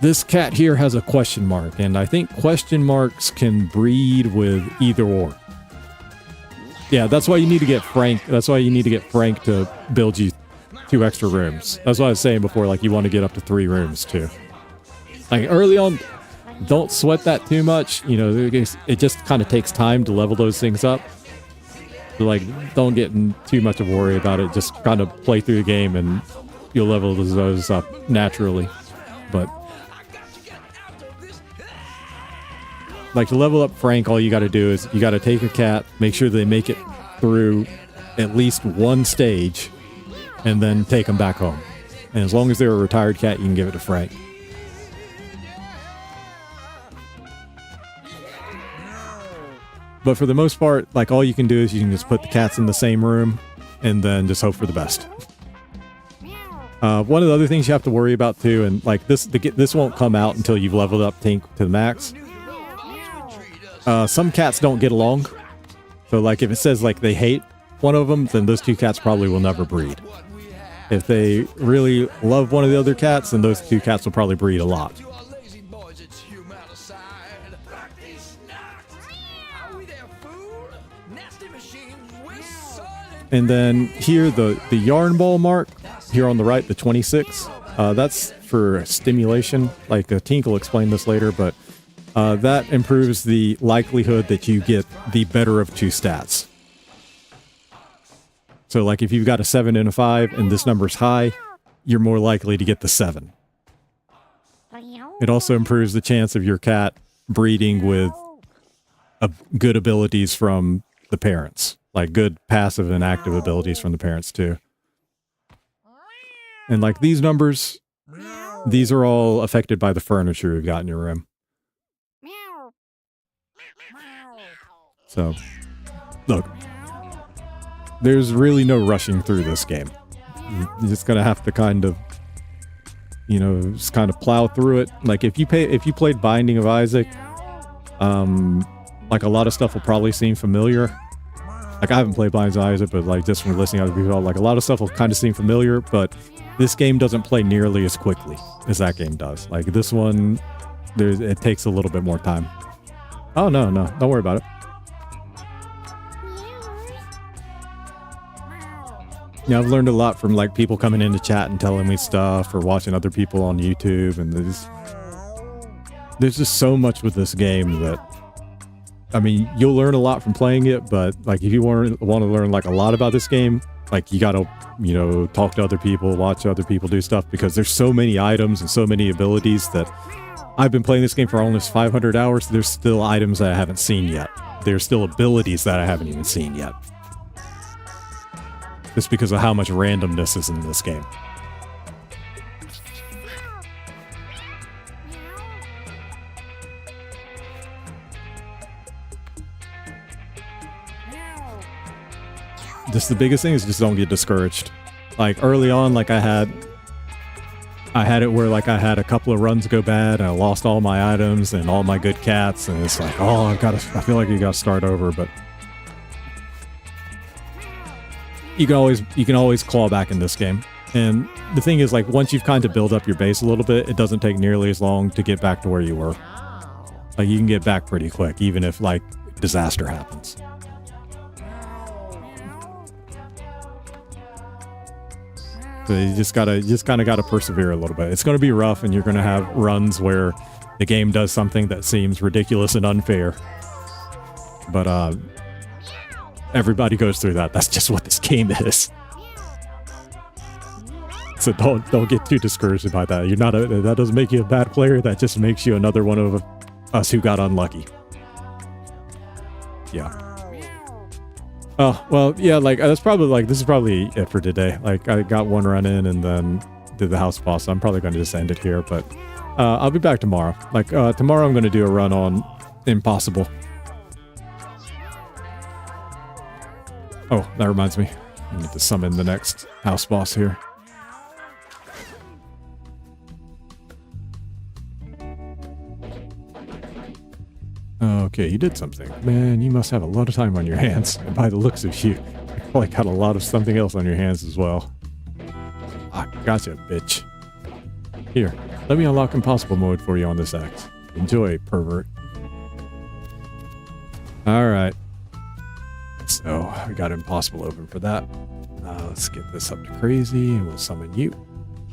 this cat here has a question mark, and I think question marks can breed with either or. Yeah, that's why you need to get Frank. That's why you need to get Frank to build you 2 extra rooms. That's what I was saying before, like you want to get up to 3 rooms too. Like early on, don't sweat that too much. You know, it just kind of takes time to level those things up. So, like, don't get in too much of a worry about it. Just kind of play through the game and you'll level those up naturally. But like to level up Frank, all you got to do is you got to take a cat, make sure they make it through at least one stage, and then take them back home. And as long as they're a retired cat, you can give it to Frank. But for the most part, like, all you can do is you can just put the cats in the same room and then just hope for the best. One of the other things you have to worry about too, and like this won't come out until you've leveled up Tink to the max. Some cats don't get along. So like if it says like they hate one of them, then those two cats probably will never breed. If they really love one of the other cats, then those two cats will probably breed a lot. And then here, the yarn ball mark, here on the right, the 26, that's for stimulation. Like Tink will explain this later, but that improves the likelihood that you get the better of two stats. So like if you've got a 7 and a 5 and this number's high, you're more likely to get the 7. It also improves the chance of your cat breeding with good abilities from the parents. Like good passive and active abilities from the parents too. And like these numbers, these are all affected by the furniture you've got in your room. So, look, there's really no rushing through this game. You're just gonna have to kind of, you know, just kind of plow through it. Like if you played Binding of Isaac, like a lot of stuff will probably seem familiar. Like I haven't played Binding of Isaac, but like just from listening to other people, like a lot of stuff will kind of seem familiar, but this game doesn't play nearly as quickly as that game does. Like this one, it takes a little bit more time. Oh no, don't worry about it. Yeah, I've learned a lot from like people coming into chat and telling me stuff, or watching other people on YouTube, and there's just so much with this game that, I mean, you'll learn a lot from playing it, but like if you want to learn like a lot about this game, like you gotta, you know, talk to other people, watch other people do stuff, because there's so many items and so many abilities that I've been playing this game for almost 500 hours. There's still items that I haven't seen yet. There's still abilities that I haven't even seen yet. Just because of how much randomness is in this game. Just the biggest thing is just don't get discouraged. Like early on, like I had it where like I had a couple of runs go bad and I lost all my items and all my good cats, and it's like, oh, I feel like you gotta start over, but you can always claw back in this game. And the thing is, like, once you've kind of built up your base a little bit, it doesn't take nearly as long to get back to where you were. Like, you can get back pretty quick, even if, like, disaster happens. So you just kind of gotta persevere a little bit. It's gonna be rough, and you're gonna have runs where the game does something that seems ridiculous and unfair. But, everybody goes through that. That's just what this game is. So don't get too discouraged by that. That doesn't make you a bad player. That just makes you another one of us who got unlucky. Yeah. Oh, well, yeah, like this is probably it for today. Like I got one run in and then did the house boss. So I'm probably going to just end it here, but I'll be back tomorrow. Like tomorrow I'm going to do a run on Impossible. Oh, that reminds me. I need to summon the next house boss here. Okay, you did something. Man, you must have a lot of time on your hands. And by the looks of you, you probably got a lot of something else on your hands as well. Ah, gotcha, bitch. Here, let me unlock Impossible mode for you on this act. Enjoy, pervert. Alright. So, we got Impossible open for that. Let's get this up to crazy, and we'll summon you.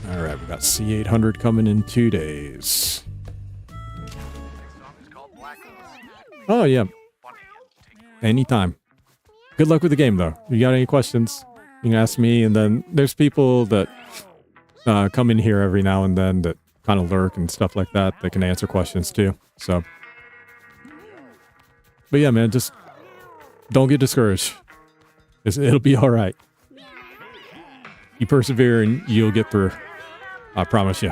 Alright, we got C800 coming in 2 days. Oh, yeah. Anytime. Good luck with the game, though. You got any questions, you can ask me. And then there's people that come in here every now and then that kind of lurk and stuff like that. That can answer questions, too. So. But yeah, man, just don't get discouraged. It'll be all right. You persevere and you'll get through. I promise you.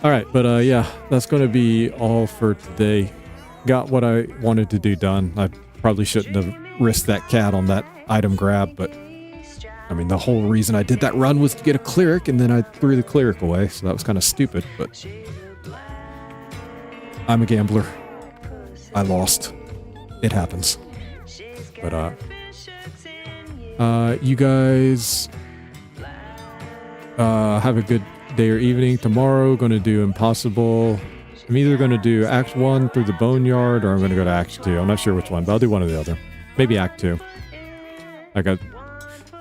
All right, but yeah, that's going to be all for today. Got what I wanted to do done. I probably shouldn't have risked that cat on that item grab, but I mean, the whole reason I did that run was to get a cleric, and then I threw the cleric away, so that was kind of stupid, but I'm a gambler. I lost. It happens. But you guys have a good day or evening. Tomorrow, going to do Impossible. I'm either going to do Act 1 through the Boneyard, or I'm going to go to Act 2. I'm not sure which one, but I'll do one or the other. Maybe Act 2. I got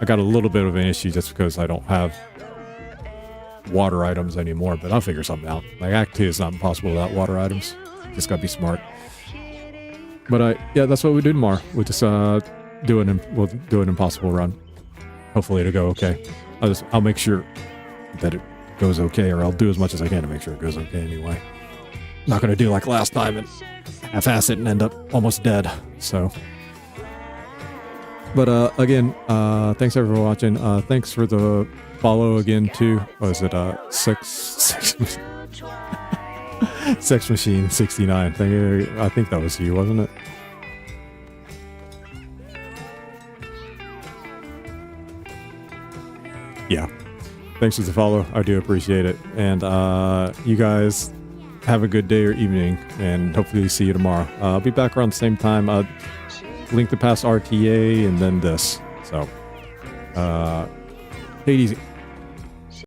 a little bit of an issue just because I don't have water items anymore, but I'll figure something out. Like, Act 2 is not impossible without water items. Just gotta be smart. But yeah, that's what we do tomorrow. We'll just we'll do an impossible run. Hopefully it'll go okay. I'll make sure that it goes okay, or I'll do as much as I can to make sure it goes okay anyway. Not gonna do like last time and half-ass it and end up almost dead. So, but again, thanks everyone for watching. Thanks for the follow again too. What is it? Sex Machine 69. I think that was you, wasn't it? Yeah. Thanks for the follow. I do appreciate it. And you guys have a good day or evening, and hopefully see you tomorrow. I'll be back around the same time. Link to past RTA and then this. So, take it easy.